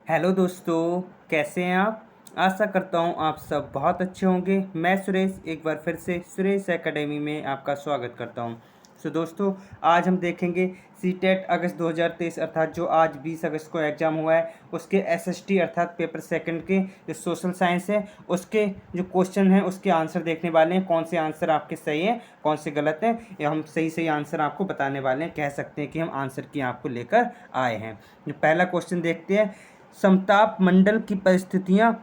Hello दोस्तों, कैसे हैं आप। आशा करता हूँ आप सब बहुत अच्छे होंगे। मैं सुरेश एक बार फिर से सुरेश एकेडमी में आपका स्वागत करता हूँ। दोस्तों, आज हम देखेंगे सीटेट अगस्त 2023 अर्थात जो आज 20 अगस्त को एग्ज़ाम हुआ है उसके एसएसटी अर्थात पेपर सेकंड के जो सोशल साइंस है उसके जो क्वेश्चन हैं उसके आंसर देखने वाले हैं। कौन से आंसर आपके सही हैं, कौन से गलत हैं, या हम सही सही आंसर आपको बताने वाले हैं। कह सकते हैं कि हम आंसर की आपको लेकर आए हैं। जो पहला क्वेश्चन देखते हैं, समताप मंडल की परिस्थितियां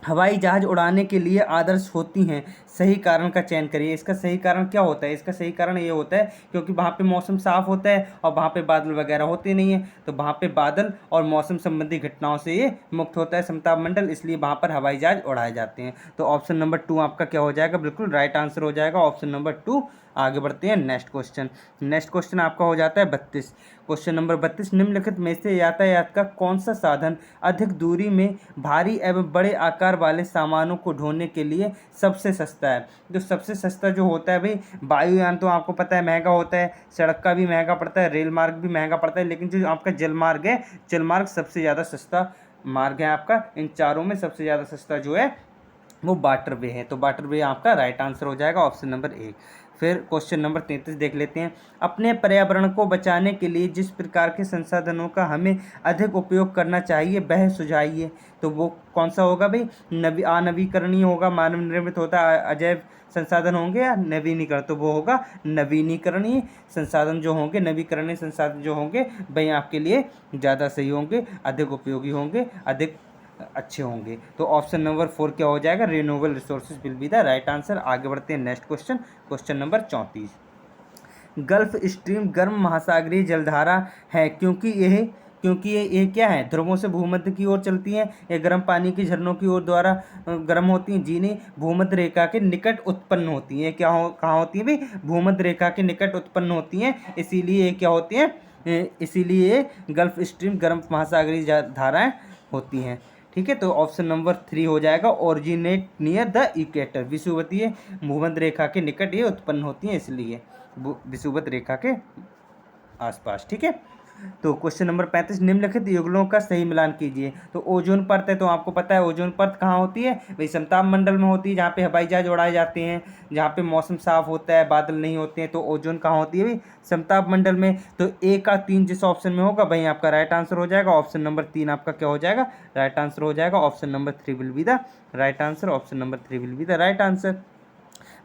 हवाई जहाज उड़ाने के लिए आदर्श होती हैं, सही कारण का चयन करिए। इसका सही कारण क्या होता है? इसका सही कारण ये होता है क्योंकि वहाँ पे मौसम साफ होता है और वहाँ पे बादल वगैरह होते नहीं हैं, तो वहाँ पे बादल और मौसम संबंधी घटनाओं से ये मुक्त होता है समताप मंडल, इसलिए वहाँ पर हवाई जहाज उड़ाए जाते हैं। तो ऑप्शन नंबर 2 आपका क्या हो जाएगा? बिल्कुल राइट आंसर हो जाएगा ऑप्शन नंबर 2। आगे बढ़ते हैं नेक्स्ट क्वेश्चन। नेक्स्ट क्वेश्चन आपका हो जाता है 32। क्वेश्चन नंबर 32, निम्नलिखित में से यातायात का कौन सा साधन अधिक दूरी में भारी एवं बड़े आकार वाले सामानों को ढोने के लिए सबसे सस्ता है? जो सबसे सस्ता जो होता है भाई, वायुयान तो आपको पता है महंगा होता है, सड़क का भी महंगा पड़ता है, रेल मार्ग भी महंगा पड़ता है, लेकिन जो आपका जल मार्ग है, जल मार्ग सबसे ज़्यादा सस्ता मार्ग है आपका। इन चारों में सबसे ज़्यादा सस्ता जो है वो वाटरवे है, तो वाटरवे आपका राइट आंसर हो जाएगा ऑप्शन नंबर 1। फिर क्वेश्चन नंबर 33 देख लेते हैं, अपने पर्यावरण को बचाने के लिए जिस प्रकार के संसाधनों का हमें अधिक उपयोग करना चाहिए वह सुझाइए। तो वो कौन सा होगा भाई? अनवीकरणीय होगा, मानव निर्मित होता है, अजैव संसाधन होंगे, या नवीनीकरण? तो वो होगा नवीनीकरणीय संसाधन जो होंगे, नवीकरणीय संसाधन जो होंगे वही आपके लिए ज़्यादा सही होंगे, अधिक उपयोगी होंगे, अधिक अच्छे होंगे। तो ऑप्शन नंबर 4 क्या हो जाएगा? Renewable resources will be the right answer. आगे बढ़ते हैं next question. Question number 34, gulf stream गर्म महासागरीय जलधारा है क्योंकि ये क्या है? ध्रुवों से भूमध्य की ओर चलती हैं, ये गर्म पानी के झरनों की ओर द्वारा गर्म होती हैं। जी नहीं, भूमध्य रेखा के निकट उत्पन्न होती हैं। कहाँ होती हैं भाई? भूमध्य रेखा के निकट उत्पन्न होती हैं, इसीलिए ये क्या होती हैं? इसीलिए गल्फ स्ट्रीम गर्म महासागरीय धाराएं होती हैं। ठीक है, तो ऑप्शन नंबर 3 हो जाएगा, ओरिजिनेट नियर द इक्वेटर, विषुवतीय भूमध्य रेखा के निकट ये उत्पन्न होती हैं, इसलिए विषुवत रेखा के आसपास। ठीक है, तो क्वेश्चन नंबर 35, निम्नलिखित युगलों का सही मिलान कीजिए। तो ओजोन परत है, तो आपको पता है ओजोन परत कहाँ होती है भाई? समताप मंडल में होती है, जहाँ पे हवाई जहाज उड़ाए जाते हैं, जहाँ पे मौसम साफ होता है, बादल नहीं होते हैं, तो ओजोन कहाँ होती है भाई? समताप मंडल में। तो ए का 3 जिस ऑप्शन में होगा वही आपका राइट आंसर हो जाएगा। ऑप्शन नंबर 3 आपका क्या हो जाएगा? राइट आंसर हो जाएगा। Option number 3 will be the right answer. Option number 3 will be the right answer.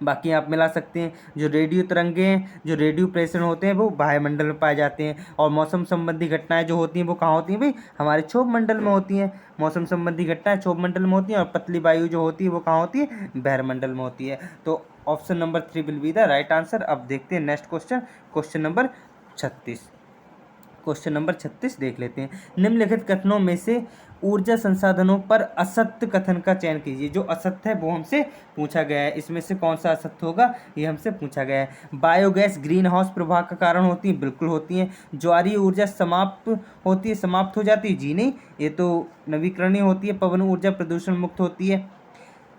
बाकी आप मिला सकते हैं, जो रेडियो तरंगे हैं, जो रेडियो प्रेषण होते हैं वो वायुमंडल में पाए जाते हैं, और मौसम संबंधी घटनाएं जो होती हैं वो कहाँ होती हैं भाई? हमारे क्षोभ मंडल में होती हैं। मौसम संबंधी घटनाएं क्षोभ मंडल में होती हैं, और पतली वायु जो होती है वो कहाँ होती है? बहिर्मंडल में होती है। तो option number 3 will be the right answer. अब देखते हैं next question, question number 36। Question number 36 देख लेते हैं, निम्नलिखित कथनों में से ऊर्जा संसाधनों पर असत्य कथन का चयन कीजिए। जो असत्य है वो हमसे पूछा गया है, इसमें से कौन सा असत्य होगा ये हमसे पूछा गया है। बायोगैस ग्रीन हाउस प्रभाव का कारण होती है? बिल्कुल होती है। ज्वारीय ऊर्जा समाप्त होती है, समाप्त हो जाती है? जी नहीं, ये तो नवीकरणीय होती है। पवन ऊर्जा प्रदूषण मुक्त होती है,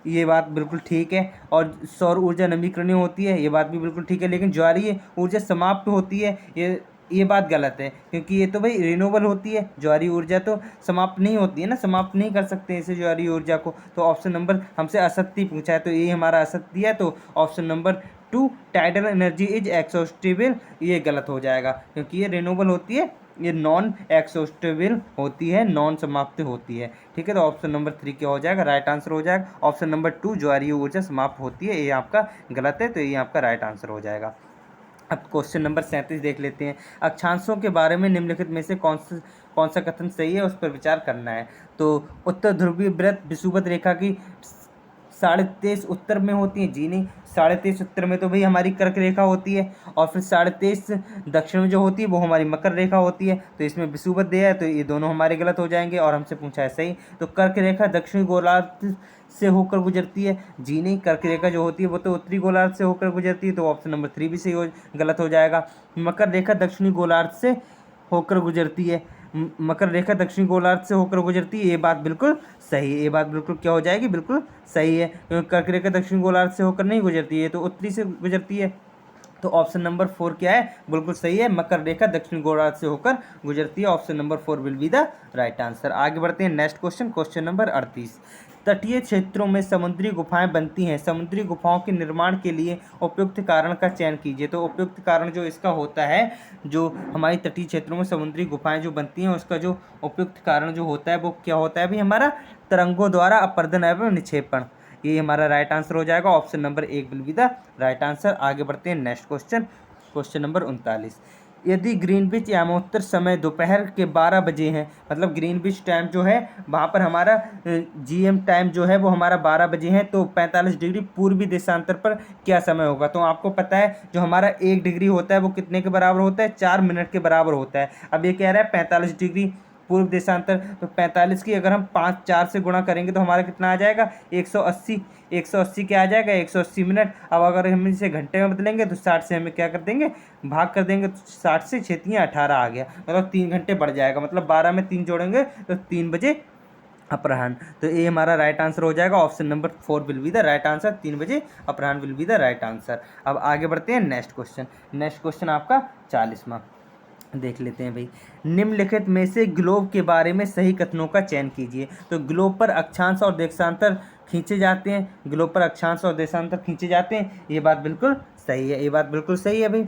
ये बात बिल्कुल ठीक है। और सौर ऊर्जा नवीकरणीय होती है, ये बात भी बिल्कुल ठीक है। लेकिन ज्वारीय ऊर्जा समाप्त होती है, ये बात गलत है, क्योंकि ये तो भाई रिन्यूएबल होती है। ज्वारीय ऊर्जा तो समाप्त नहीं होती है ना, समाप्त नहीं कर सकते इसे ज्वारीय ऊर्जा को। तो ऑप्शन नंबर हमसे असत्य पूछा है, तो ये हमारा असत्य है। तो option number 2, tidal energy is exhaustible, ये गलत हो जाएगा, क्योंकि ये रिन्यूएबल होती है, ये नॉन एक्सॉस्टेबल होती है, नॉन समाप्त होती है। ठीक है, तो ऑप्शन नंबर 3 क्या हो जाएगा? राइट आंसर हो जाएगा। ऑप्शन नंबर 2 ज्वारीय ऊर्जा समाप्त होती है, ये आपका गलत है, तो ये आपका राइट आंसर हो जाएगा। अब क्वेश्चन नंबर 37 देख लेते हैं, अक्षांशों के बारे में निम्नलिखित में से कौन सा कथन सही है उस पर विचार करना है। तो उत्तर ध्रुवीय वृत्त विषुवत रेखा की 23.5 उत्तर में होती है? जी नहीं, 23.5 उत्तर में तो भाई हमारी कर्क रेखा होती है, और फिर 23.5 दक्षिण में जो होती है वो हमारी मकर रेखा होती है। तो इसमें विषुवत दिया है, तो ये दोनों हमारे गलत हो जाएंगे, और हमसे पूछा है सही। तो कर्क रेखा दक्षिणी गोलार्ध से होकर गुजरती है? जी नहीं, कर्क रेखा जो होती है वो तो उत्तरी गोलार्ध से होकर गुजरती है, तो ऑप्शन नंबर 3 भी गलत हो जाएगा। मकर रेखा दक्षिणी गोलार्ध से होकर गुजरती है, मकर रेखा दक्षिणी गोलार्ध से होकर गुजरती है, ये बात बिल्कुल सही है। ये बात बिल्कुल क्या हो जाएगी? बिल्कुल सही है, क्योंकि कर्क रेखा दक्षिणी गोलार्ध से होकर नहीं गुजरती है, तो उत्तरी से गुजरती है। तो ऑप्शन नंबर 4 क्या है, बिल्कुल सही है, मकर रेखा दक्षिण गोलार्ध से होकर गुजरती है। Option number 4 will be the right answer. आगे बढ़ते हैं नेक्स्ट क्वेश्चन, क्वेश्चन नंबर 38। तटीय क्षेत्रों में समुद्री गुफाएं बनती हैं, समुद्री गुफाओं के निर्माण के लिए उपयुक्त कारण का चयन कीजिए। तो उपयुक्त कारण जो इसका होता है, जो हमारी तटीय क्षेत्रों में समुद्री गुफाएं जो बनती हैं उसका जो उपयुक्त कारण जो होता है वो क्या होता है भाई, हमारा तरंगों द्वारा अपरदन एवं निक्षेपण। ये हमारा राइट आंसर हो जाएगा। Option number 1 will be the right answer. आगे बढ़ते हैं नेक्स्ट क्वेश्चन, क्वेश्चन नंबर 39। यदि ग्रीनविच यामोत्तर समय दोपहर के 12 बजे हैं, मतलब ग्रीनविच टाइम जो है वहाँ पर हमारा जीएम टाइम जो है वो हमारा 12 बजे है, तो 45 डिग्री पूर्वी देशांतर पर क्या समय होगा। तो आपको पता है जो हमारा 1 डिग्री होता है वो कितने के बराबर होता है, 4 मिनट के बराबर होता है। अब ये कह रहा है 45 डिग्री पूर्व देशांतर, तो 45 की अगर हम 4 से गुणा करेंगे तो हमारा कितना आ जाएगा, 180। 180 क्या आ जाएगा, 180 मिनट। अब अगर हम इसे घंटे में बदलेंगे तो 60 से हमें क्या कर देंगे, भाग कर देंगे, तो 60 से 6 18 आ गया, मतलब 3 घंटे बढ़ जाएगा, मतलब 12 में 3 जोड़ेंगे तो 3 बजे अपराह्न। तो ये हमारा राइट आंसर हो जाएगा। Option number 4 will be the right answer, 3 बजे अपराह्न will be the right answer. अब आगे बढ़ते हैं नेक्स्ट क्वेश्चन, नेक्स्ट क्वेश्चन आपका 40वां देख लेते हैं भाई। निम्नलिखित में से ग्लोब के बारे में सही कथनों का चयन कीजिए। तो ग्लोब पर अक्षांश और देशांतर खींचे जाते हैं, ग्लोब पर अक्षांश और देशांतर खींचे जाते हैं, ये बात बिल्कुल सही है, ये बात बिल्कुल सही है भाई।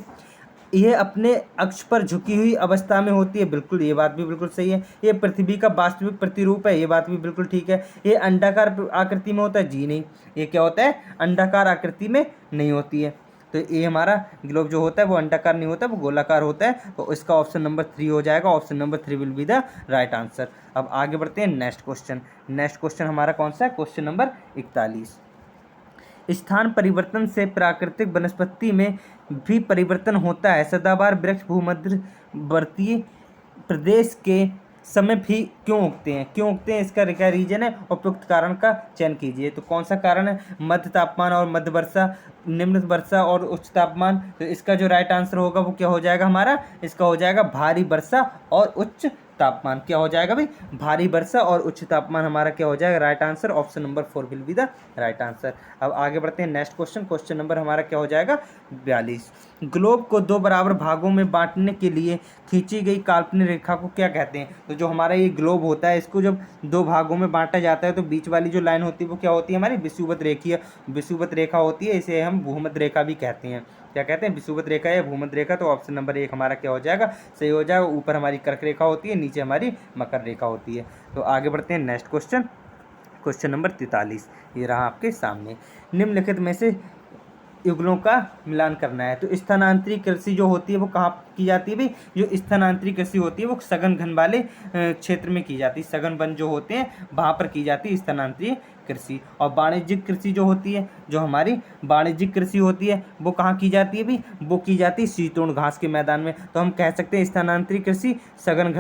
यह अपने अक्ष पर झुकी हुई अवस्था में होती है, बिल्कुल ये बात भी बिल्कुल सही है। ये पृथ्वी का वास्तविक प्रतिरूप है, ये बात भी बिल्कुल ठीक है। ये अंडाकार आकृति में होता है, जी नहीं, ये क्या होता है, अंडाकार आकृति में नहीं होती है। तो ये हमारा ग्लोब जो होता है वो अंडाकार नहीं होता, वो गोलाकार होता है। तो इसका ऑप्शन नंबर 3 हो जाएगा। Option number 3 will be the right answer. अब आगे बढ़ते हैं नेक्स्ट क्वेश्चन, नेक्स्ट क्वेश्चन हमारा कौन सा है, क्वेश्चन नंबर 41। स्थान परिवर्तन से प्राकृतिक वनस्पति में भी परिवर्तन होता है, सदाबहार वृक्ष भूमध्यवर्तीय प्रदेश के समय भी क्यों उगते हैं, क्यों उगते हैं, इसका क्या रीजन है, उपयुक्त कारण का चयन कीजिए। तो कौन सा कारण है, मध्य तापमान और मध्य वर्षा, निम्न वर्षा और उच्च तापमान। तो इसका जो राइट आंसर होगा वो क्या हो जाएगा हमारा, इसका हो जाएगा भारी वर्षा और उच्च तापमान। क्या हो जाएगा भाई, भारी वर्षा और उच्च तापमान हमारा क्या हो जाएगा, right answer. Option number 4 will be the right answer. अब आगे बढ़ते हैं नेक्स्ट क्वेश्चन, क्वेश्चन नंबर हमारा क्या हो जाएगा, 42। ग्लोब को 2 बराबर भागों में बांटने के लिए खींची गई काल्पनिक रेखा को क्या कहते हैं। तो जो हमारा ये ग्लोब होता है इसको जब 2 भागों में बांटा जाता है तो बीच वाली जो लाइन होती है वो क्या होती है, हमारी विषुवत रेखीय विषुवत रेखा होती है, इसे हम भूमध्य रेखा भी कहते हैं। क्या कहते हैं, विषुवत रेखा या भूमध्य रेखा। तो ऑप्शन नंबर 1 हमारा क्या हो जाएगा, सही हो जाएगा। ऊपर हमारी कर्क रेखा होती है, नीचे हमारी मकर रेखा होती है। तो आगे बढ़ते हैं नेक्स्ट क्वेश्चन, क्वेश्चन नंबर 43, ये रहा आपके सामने। निम्नलिखित में से युगलों का मिलान करना है। तो स्थानांतरित कृषि जो होती है वो कहाँ की जाती है भाई, जो स्थानांतरित कृषि होती है वो सघन घन वाले क्षेत्र में की जाती है, सघन वन जो होते हैं वहाँ पर की जाती है स्थानांतरित कृषि। और वाणिज्यिक कृषि जो होती है, जो हमारी वाणिज्यिक कृषि होती है वो कहाँ की जाती है भाई, वो की जाती है शीतोष्ण घास के मैदान में। तो हम कह सकते हैं स्थानांतरित कृषि सघन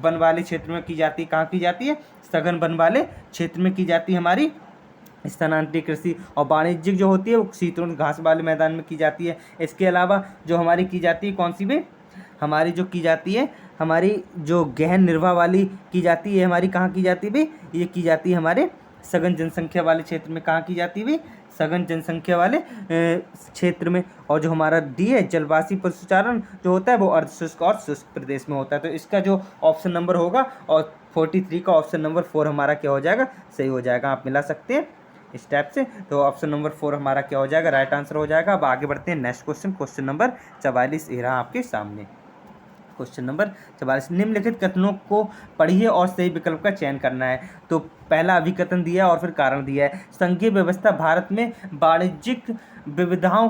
वन वाले क्षेत्र में की जाती है। कहाँ की जाती है, सघन वन वाले क्षेत्र में की जाती है हमारी स्थानांतरित कृषि। और वाणिज्यिक जो होती है वो शीतोष्ण घास वाले मैदान में की जाती है। इसके अलावा जो हमारी की जाती है कौन सी भी, हमारी जो की जाती है, हमारी जो गहन निर्वाह वाली की जाती है, हमारी कहाँ की जाती है भाई, ये की जाती है हमारे सघन जनसंख्या वाले क्षेत्र में। कहाँ की जाती है भाई, सघन जनसंख्या वाले क्षेत्र में। और जो हमारा डी है, जलवासी पशुचारण जो होता है वो अर्धशुष्क और शुष्क प्रदेश में होता है। तो इसका जो ऑप्शन नंबर होगा और 43 का ऑप्शन नंबर 4 हमारा क्या हो जाएगा, सही हो जाएगा। आप मिला सकते हैं इस टाइप से। तो ऑप्शन नंबर 4 हमारा क्या हो जाएगा, राइट आंसर हो जाएगा। अब आगे बढ़ते हैं नेक्स्ट क्वेश्चन, क्वेश्चन नंबर 44 ये रहा आपके सामने। क्वेश्चन नंबर 44, निम्नलिखित कथनों को पढ़िए और सही विकल्प का चयन करना है। तो पहला अभिकथन दिया है और फिर कारण दिया है। संघीय व्यवस्था भारत में वाणिज्यिक विविधताओं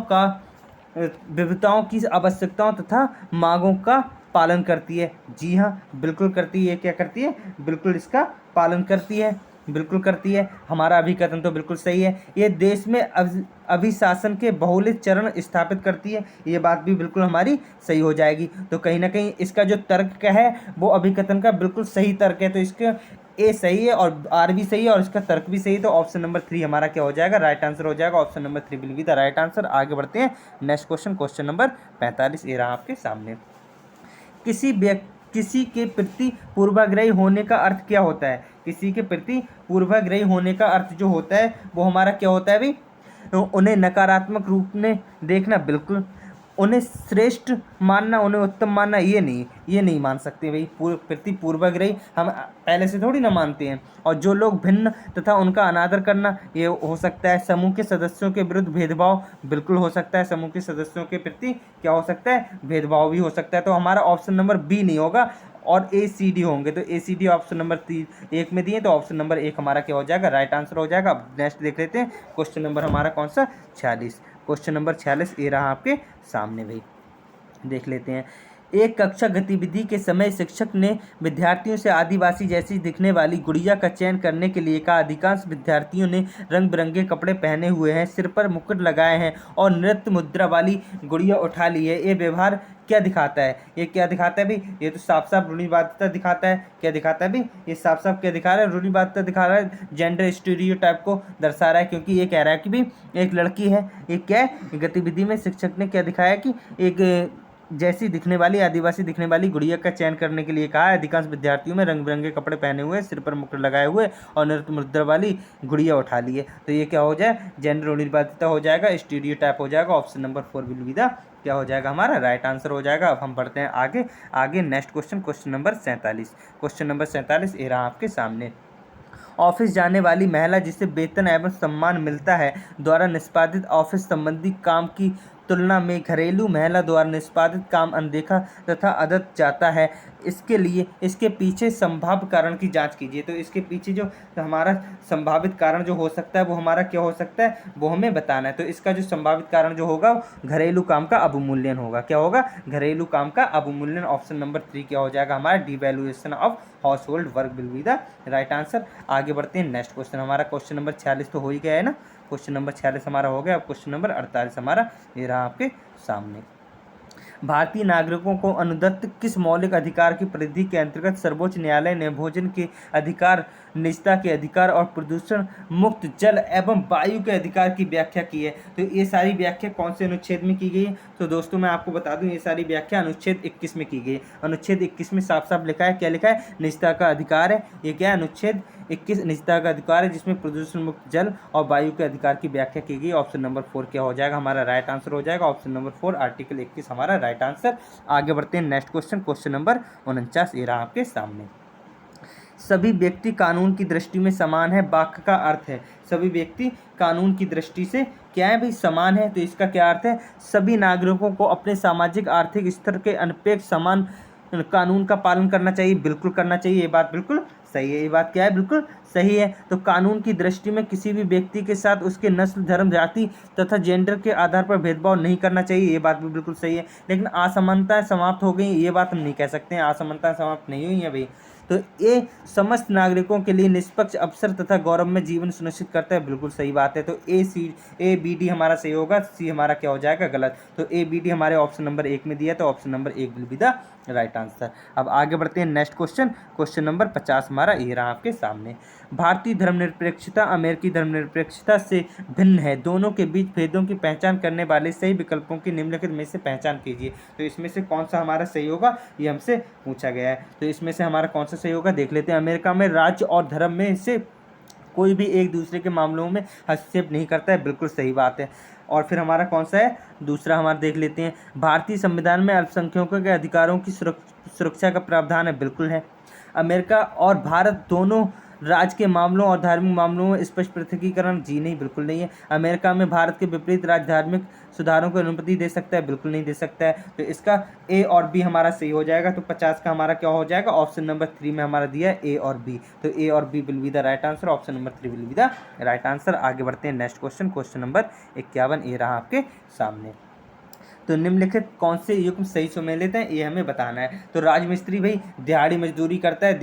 की आवश्यकताओं तथा मांगों का पालन करती है। जी हाँ, बिल्कुल करती है। क्या करती है, बिल्कुल इसका पालन करती है, बिल्कुल करती है। हमारा अभिकथन तो बिल्कुल सही है। ये देश में अभिशासन के बहुलित चरण स्थापित करती है, ये बात भी बिल्कुल हमारी सही हो जाएगी। तो कहीं ना कहीं इसका जो तर्क है वो अभिकथन का बिल्कुल सही तर्क है। तो इसके ए सही है और आर भी सही है और इसका तर्क भी सही है। तो ऑप्शन नंबर 3 हमारा क्या हो जाएगा, राइट आंसर हो जाएगा। Option number 3 will be the right answer. आगे बढ़ते हैं नेक्स्ट क्वेश्चन, क्वेश्चन नंबर 45 ये रहा आपके सामने। किसी के प्रति पूर्वाग्रही होने का अर्थ क्या होता है। किसी के प्रति पूर्वाग्रही होने का अर्थ जो होता है वो हमारा क्या होता है भाई, उन्हें नकारात्मक रूप में देखना, बिल्कुल उन्हें श्रेष्ठ मानना, उन्हें उत्तम मानना, ये नहीं मान सकते भाई। प्रति पूर्वाग्रही हम पहले से थोड़ी ना मानते हैं। और जो लोग भिन्न तथा उनका अनादर करना, ये हो सकता है। समूह के सदस्यों के विरुद्ध भेदभाव, बिल्कुल हो सकता है। समूह के सदस्यों के प्रति क्या हो सकता है, भेदभाव भी हो सकता है। तो हमारा ऑप्शन नंबर बी नहीं होगा और ए सी डी होंगे। तो ए सी डी ऑप्शन नंबर 1 में दिए, तो ऑप्शन नंबर 1 हमारा क्या हो जाएगा, राइट आंसर हो जाएगा। अब नेक्स्ट देख लेते हैं क्वेश्चन नंबर हमारा कौन सा, 46। क्वेश्चन नंबर 46 ये रहा आपके सामने भाई, देख लेते हैं। एक कक्षा गतिविधि के समय शिक्षक ने विद्यार्थियों से आदिवासी जैसी दिखने वाली गुड़िया का चयन करने के लिए कहा। अधिकांश विद्यार्थियों ने रंग बिरंगे कपड़े पहने हुए हैं, सिर पर मुकुट लगाए हैं और नृत्य मुद्रा वाली गुड़िया उठा ली है। ये व्यवहार क्या दिखाता है, ये क्या दिखाता है भाई, ये तो साफ साफ रूढ़िवादिता दिखाता है। क्या दिखाता है भाई, ये साफ साफ क्या दिखा रहा है, रूढ़िवादिता दिखा रहा है, जेंडर स्टीरियोटाइप को दर्शा रहा है। क्योंकि ये कह रहा है कि भाई एक लड़की है, ये क्या है, गतिविधि में शिक्षक ने क्या दिखाया कि एक जैसी दिखने वाली, आदिवासी दिखने वाली गुड़िया का चयन करने के लिए कहा है। अधिकांश विद्यार्थियों में रंग बिरंगे कपड़े पहने हुए, सिर पर मुकुट लगाए हुए और नृत्य मुद्रा वाली गुड़िया उठा ली है। तो ये क्या हो जाए, जेंडर रूढ़िवादिता हो जाएगा, स्टीरियोटाइप हो जाएगा। Option number 4 will be the क्या हो जाएगा, हमारा राइट आंसर हो जाएगा। अब हम बढ़ते हैं आगे next question, question number 47। Question number 47 ये रहा आपके सामने। ऑफिस जाने वाली महिला जिसे वेतन एवं सम्मान मिलता है द्वारा निष्पादित ऑफिस संबंधी काम की तुलना में घरेलू महिला द्वारा निष्पादित काम अनदेखा तथा अदत जाता है। इसके लिए इसके पीछे संभाव्य कारण की जांच कीजिए। तो इसके पीछे जो हमारा संभावित कारण जो हो सकता है वो हमारा क्या हो सकता है, वो हमें बताना है। तो इसका जो संभावित कारण जो होगा घरेलू काम का अवमूल्यन होगा। क्या होगा, घरेलू काम का अवमूल्यन। ऑप्शन नंबर 3 क्या हो जाएगा हमारा, devaluation of house hold work will be the right answer. आगे बढ़ते हैं नेक्स्ट क्वेश्चन, हमारा क्वेश्चन नंबर 46 तो हो ही गया है ना। क्वेश्चन नंबर 46 हमारा हो गया। अब क्वेश्चन नंबर 48 हमारा ये रहा आपके सामने। भारतीय नागरिकों को अनुदत्त किस मौलिक अधिकार की परिधि के अंतर्गत सर्वोच्च न्यायालय ने भोजन के अधिकार, निजता के अधिकार और प्रदूषण मुक्त जल एवं वायु के अधिकार की व्याख्या की है। तो ये सारी व्याख्या कौन से अनुच्छेद में की गई है, तो दोस्तों मैं आपको बता दूं ये सारी व्याख्या अनुच्छेद 21 में की गई। अनुच्छेद 21 में साफ साफ लिखा है, क्या लिखा है, निजता का अधिकार है। ये क्या है, अनुच्छेद 21 निजता का अधिकार है, जिसमें प्रदूषण मुक्त जल और वायु के अधिकार की व्याख्या की गई। ऑप्शन नंबर 4 क्या हो जाएगा, हमारा राइट आंसर हो जाएगा। ऑप्शन नंबर 4 आर्टिकल 21 हमारा राइट आंसर। आगे बढ़ते हैं नेक्स्ट क्वेश्चन, क्वेश्चन नंबर 49 ये रहा आपके सामने। सभी व्यक्ति कानून की दृष्टि में समान है, वाक्य का अर्थ है सभी व्यक्ति कानून की दृष्टि से क्या है भाई, समान है। तो इसका क्या अर्थ है, सभी नागरिकों को अपने सामाजिक आर्थिक स्तर के अनपेक्ष समान कानून का पालन करना चाहिए, बिल्कुल करना चाहिए। ये बात बिल्कुल सही है, ये बात क्या है, बिल्कुल सही है। तो कानून की दृष्टि में किसी भी व्यक्ति के साथ उसके नस्ल, धर्म, जाति तथा जेंडर के आधार पर भेदभाव नहीं करना चाहिए, ये बात भी बिल्कुल सही है। लेकिन असमानताएं समाप्त हो गई, ये बात हम नहीं कह सकते हैं, असमानताएं समाप्त नहीं हुई हैं भाई। तो ये समस्त नागरिकों के लिए निष्पक्ष अवसर तथा गौरवमय जीवन सुनिश्चित करता है, बिल्कुल सही बात है। तो ए बी डी हमारा सही होगा, सी हमारा क्या हो जाएगा, गलत। तो ए बी डी हमारे ऑप्शन नंबर 1 में दिया, तो option number 1 will be the right answer. अब आगे बढ़ते हैं नेक्स्ट क्वेश्चन, क्वेश्चन नंबर 50 हमारा ये रहा आपके सामने। भारतीय धर्मनिरपेक्षता अमेरिकी धर्मनिरपेक्षता से भिन्न है, दोनों के बीच भेदों की पहचान करने वाले सही विकल्पों की निम्नलिखित में से पहचान कीजिए। तो इसमें से कौन सा हमारा सही होगा, ये हमसे पूछा गया है। तो इसमें से हमारा कौन सा सही होगा, देख लेते हैं। अमेरिका में राज्य और धर्म में से कोई भी एक दूसरे के मामलों में हस्तक्षेप नहीं करता है, बिल्कुल सही बात है। और फिर हमारा कौन सा है, दूसरा हमारा देख लेते हैं। भारतीय संविधान में अल्पसंख्यकों के अधिकारों की सुरक्षा का प्रावधान है, बिल्कुल है। अमेरिका और भारत दोनों राज्य के मामलों और धार्मिक मामलों में स्पष्ट पृथकीकरण, जी नहीं, बिल्कुल नहीं है। अमेरिका में भारत के विपरीत राज्य धार्मिक सुधारों को अनुमति दे सकता है, बिल्कुल नहीं दे सकता है। तो इसका ए और बी हमारा सही हो जाएगा। तो 50 का हमारा क्या हो जाएगा, ऑप्शन नंबर 3 में हमारा दिया है ए और बी। तो ए और B will be the right answer, option number 3 will be the right answer. आगे बढ़ते हैं नेक्स्ट क्वेश्चन, क्वेश्चन नंबर 51 ये रहा आपके सामने। तो निम्नलिखित कौन से युग्म सही सुमेलित हैं, ये हमें बताना है। तो राजमिस्त्री भाई दिहाड़ी मजदूरी करता है,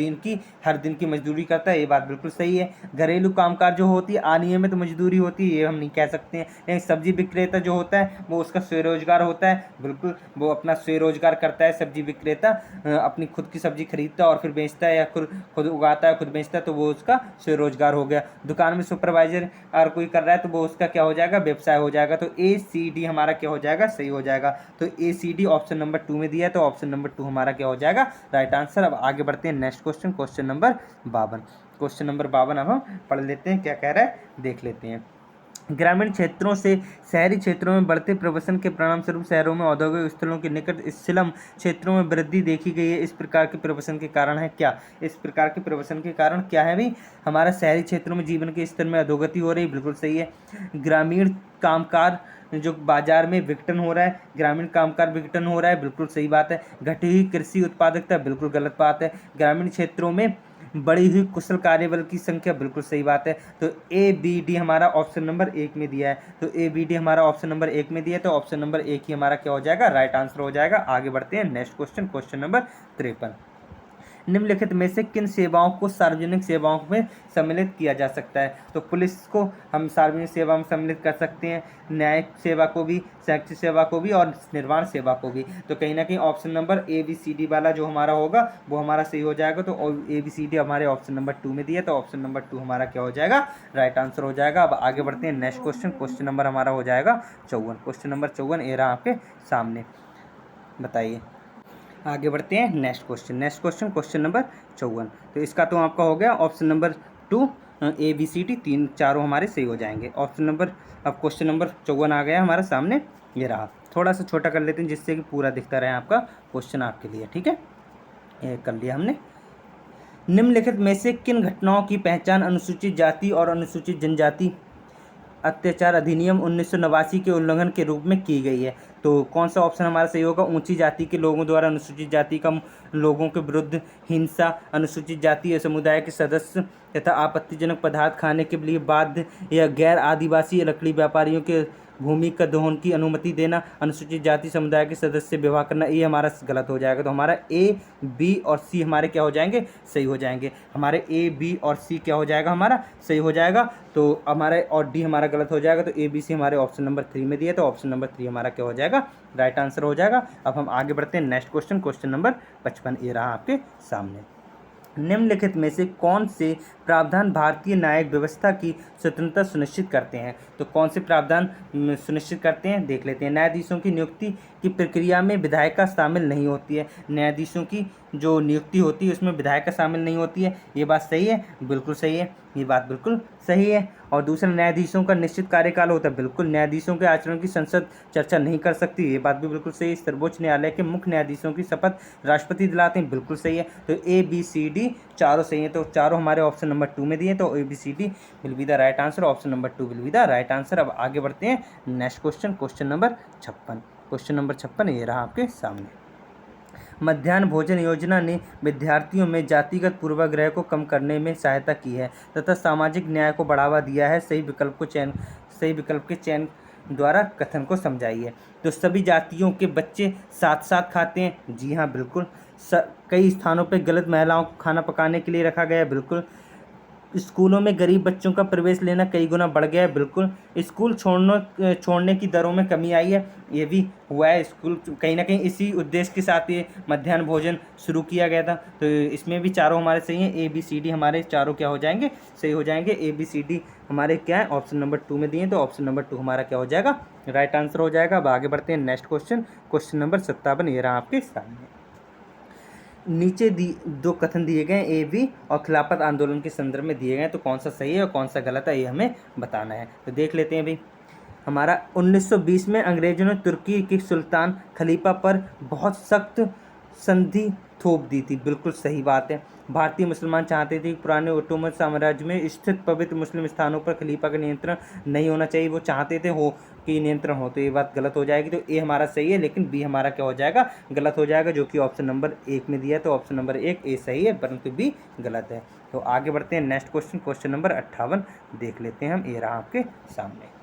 हर दिन की मजदूरी करता है, ये बात बिल्कुल सही है। घरेलू कामकाज जो होती है अनियमित मजदूरी होती है, ये हम नहीं कह सकते हैं। लेकिन सब्जी विक्रेता जो होता है वो उसका स्वरोजगार होता है, बिल्कुल वो अपना स्वरोजगार करता है। सब्जी विक्रेता अपनी खुद की सब्जी खरीदता है और फिर बेचता है, या खुद उगाता है खुद बेचता है, तो वो उसका स्वरोजगार हो गया। दुकान में सुपरवाइजर और कोई कर रहा है तो वो उसका क्या हो जाएगा, व्यवसाय हो जाएगा। तो ए सी डी हमारा क्या हो जाएगा, सही हो जाएगा। तो ए सी डी ऑप्शन नंबर 2 में दिया है, तो ऑप्शन नंबर 2 हमारा क्या हो जाएगा, राइट आंसर। अब आगे बढ़ते हैं next question, question number 52। Question number 52 अब हम पढ़ लेते हैं, क्या कह रहा है देख लेते हैं। ग्रामीण क्षेत्रों से शहरी क्षेत्रों में बढ़ते प्रवसन के परिणाम स्वरूप शहरों में औद्योगिक स्थलों के निकट स्लम क्षेत्रों में वृद्धि देखी गई है। इस प्रकार के प्रवसन के कारण है क्या? इस प्रकार के प्रवसन के कारण क्या है भाई? हमारा शहरी क्षेत्रों में जीवन के स्तर में अधोगति हो रही, बिल्कुल सही है। ग्रामीण कामकाज जो बाजार में विघटन हो रहा है, ग्रामीण कामकाज विघटन हो रहा है, बिल्कुल सही बात है। घटी हुई कृषि उत्पादकता, बिल्कुल गलत बात है। ग्रामीण क्षेत्रों में बढ़ी हुई कुशल कार्यबल की संख्या, बिल्कुल सही बात है। तो ए बी डी हमारा ऑप्शन नंबर 1 में दिया है, तो ए बी डी हमारा ऑप्शन नंबर 1 में दिया है, तो ऑप्शन नंबर 1 ही हमारा क्या हो जाएगा? राइट आंसर हो जाएगा। आगे बढ़ते हैं नेक्स्ट क्वेश्चन, क्वेश्चन नंबर 53। निम्नलिखित में से किन सेवाओं को सार्वजनिक सेवाओं में सम्मिलित किया जा सकता है? तो पुलिस को हम सार्वजनिक सेवा में सम्मिलित कर सकते हैं, न्यायिक सेवा को भी, शैक्षिक सेवा को भी और निर्माण सेवा को भी। तो कहीं ना कहीं option number A B C D वाला जो हमारा होगा वो हमारा सही हो जाएगा। तो ए बी सी डी हमारे ऑप्शन नंबर 2 में दिया, तो ऑप्शन नंबर 2 हमारा क्या हो जाएगा? राइट आंसर हो जाएगा। अब आगे बढ़ते हैं नेक्स्ट क्वेश्चन, क्वेश्चन नंबर हमारा हो जाएगा 54। क्वेश्चन नंबर 54 ये रहा आपके सामने, बताइए। आगे बढ़ते हैं next question, next question question number 54। तो इसका तो आपका हो गया option number 2, A B C D, तीन चारों हमारे सही हो जाएंगे। ऑप्शन नंबर, अब क्वेश्चन नंबर 54 आ गया हमारे सामने, ये रहा। थोड़ा सा छोटा कर लेते हैं जिससे कि पूरा दिखता रहे आपका क्वेश्चन आपके लिए, ठीक है। ये कर लिया हमने। निम्नलिखित में से किन घटनाओं की पहचान अनुसूचित जाति और अनुसूचित जनजाति अत्याचार अधिनियम 1989 के उल्लंघन के रूप में की गई है? तो कौन सा ऑप्शन हमारा सही होगा? ऊंची जाति के लोगों द्वारा अनुसूचित जाति का लोगों के विरुद्ध हिंसा, अनुसूचित जाति समुदाय के सदस्य तथा आपत्तिजनक पदार्थ खाने के लिए बाध्य या गैर आदिवासी लकड़ी व्यापारियों के भूमि का दोहन की अनुमति देना, अनुसूचित जाति समुदाय के सदस्य से विवाह करना, ये हमारा गलत हो जाएगा। तो हमारा ए बी और सी हमारे क्या हो जाएंगे? सही हो जाएंगे। हमारे ए बी और सी क्या हो जाएगा? हमारा सही हो जाएगा। तो हमारे और डी हमारा गलत हो जाएगा। तो ए बी सी हमारे ऑप्शन नंबर 3 में दिया, तो ऑप्शन नंबर 3 हमारा क्या हो जाएगा? राइट आंसर हो जाएगा। अब हम आगे बढ़ते हैं नेक्स्ट क्वेश्चन, क्वेश्चन नंबर 55 ये रहा आपके सामने। निम्नलिखित में से कौन से प्रावधान भारतीय न्यायिक व्यवस्था की स्वतंत्रता सुनिश्चित करते हैं? तो कौन से प्रावधान सुनिश्चित करते हैं, देख लेते हैं। न्यायाधीशों की नियुक्ति की प्रक्रिया में विधायिका शामिल नहीं होती है। न्यायाधीशों की जो नियुक्ति होती है उसमें विधायिका शामिल नहीं होती है, ये बात सही है? बिल्कुल सही है, ये बात बिल्कुल सही है। और दूसरा, न्यायाधीशों का निश्चित कार्यकाल होता है, बिल्कुल। न्यायाधीशों के आचरण की संसद चर्चा नहीं कर सकती, ये बात भी बिल्कुल सही है। सर्वोच्च न्यायालय के मुख्य न्यायाधीशों की शपथ राष्ट्रपति दिलाते हैं, बिल्कुल सही है। तो ए बी सी डी चारों सही है, तो चारों हमारे ऑप्शन नंबर 2 में दिए, तो A B C D will be the right answer, option number 2 will be the right answer. अब आगे बढ़ते हैं next question, question number 56। Question number 56 ये रहा आपके सामने। मध्याह्न भोजन योजना ने विद्यार्थियों में जातिगत पूर्वाग्रह को कम करने में सहायता की है तथा सामाजिक न्याय को बढ़ावा दिया है। सही विकल्प के चयन द्वारा कथन को समझाइए। तो सभी जातियों के बच्चे साथ साथ खाते हैं, जी हाँ बिल्कुल। कई स्थानों पर गलत महिलाओं को खाना पकाने के लिए रखा गया है, बिल्कुल। स्कूलों में गरीब बच्चों का प्रवेश लेना कई गुना बढ़ गया है, बिल्कुल। स्कूल छोड़ने की दरों में कमी आई है, ये भी हुआ है। स्कूल कहीं ना कहीं इसी उद्देश्य के साथ ये मध्याह्न भोजन शुरू किया गया था। तो इसमें भी चारों हमारे सही हैं, ए बी सी डी हमारे चारों क्या हो जाएंगे? सही हो जाएंगे। ए बी सी डी हमारे क्या है? ऑप्शन नंबर 2 में दिए, तो ऑप्शन नंबर 2 हमारा क्या हो जाएगा? राइट आंसर हो जाएगा। अब आगे बढ़ते हैं नेक्स्ट क्वेश्चन, क्वेश्चन नंबर 57 ये रहा आपके सामने। नीचे दो कथन दिए गए ए बी और खिलाफत आंदोलन के संदर्भ में दिए गए, तो कौन सा सही है और कौन सा गलत है ये हमें बताना है। तो देख लेते हैं भाई। हमारा 1920 में अंग्रेजों ने तुर्की के सुल्तान खलीफा पर बहुत सख्त संधि थोप दी थी, बिल्कुल सही बात है। भारतीय मुसलमान चाहते थे कि पुराने ओटोमन साम्राज्य में स्थित पवित्र मुस्लिम स्थानों पर खलीफा का नियंत्रण नहीं होना चाहिए, वो चाहते थे हो कि नियंत्रण हो, तो ये बात गलत हो जाएगी। तो ए हमारा सही है, लेकिन बी हमारा क्या हो जाएगा? गलत हो जाएगा, जो कि ऑप्शन नंबर 1 में दिया है। तो ऑप्शन नंबर 1 ए सही है, परंतु बी गलत है। तो आगे बढ़ते हैं नेक्स्ट क्वेश्चन, क्वेश्चन नंबर 58 देख लेते हैं हम, ये रहा आपके सामने।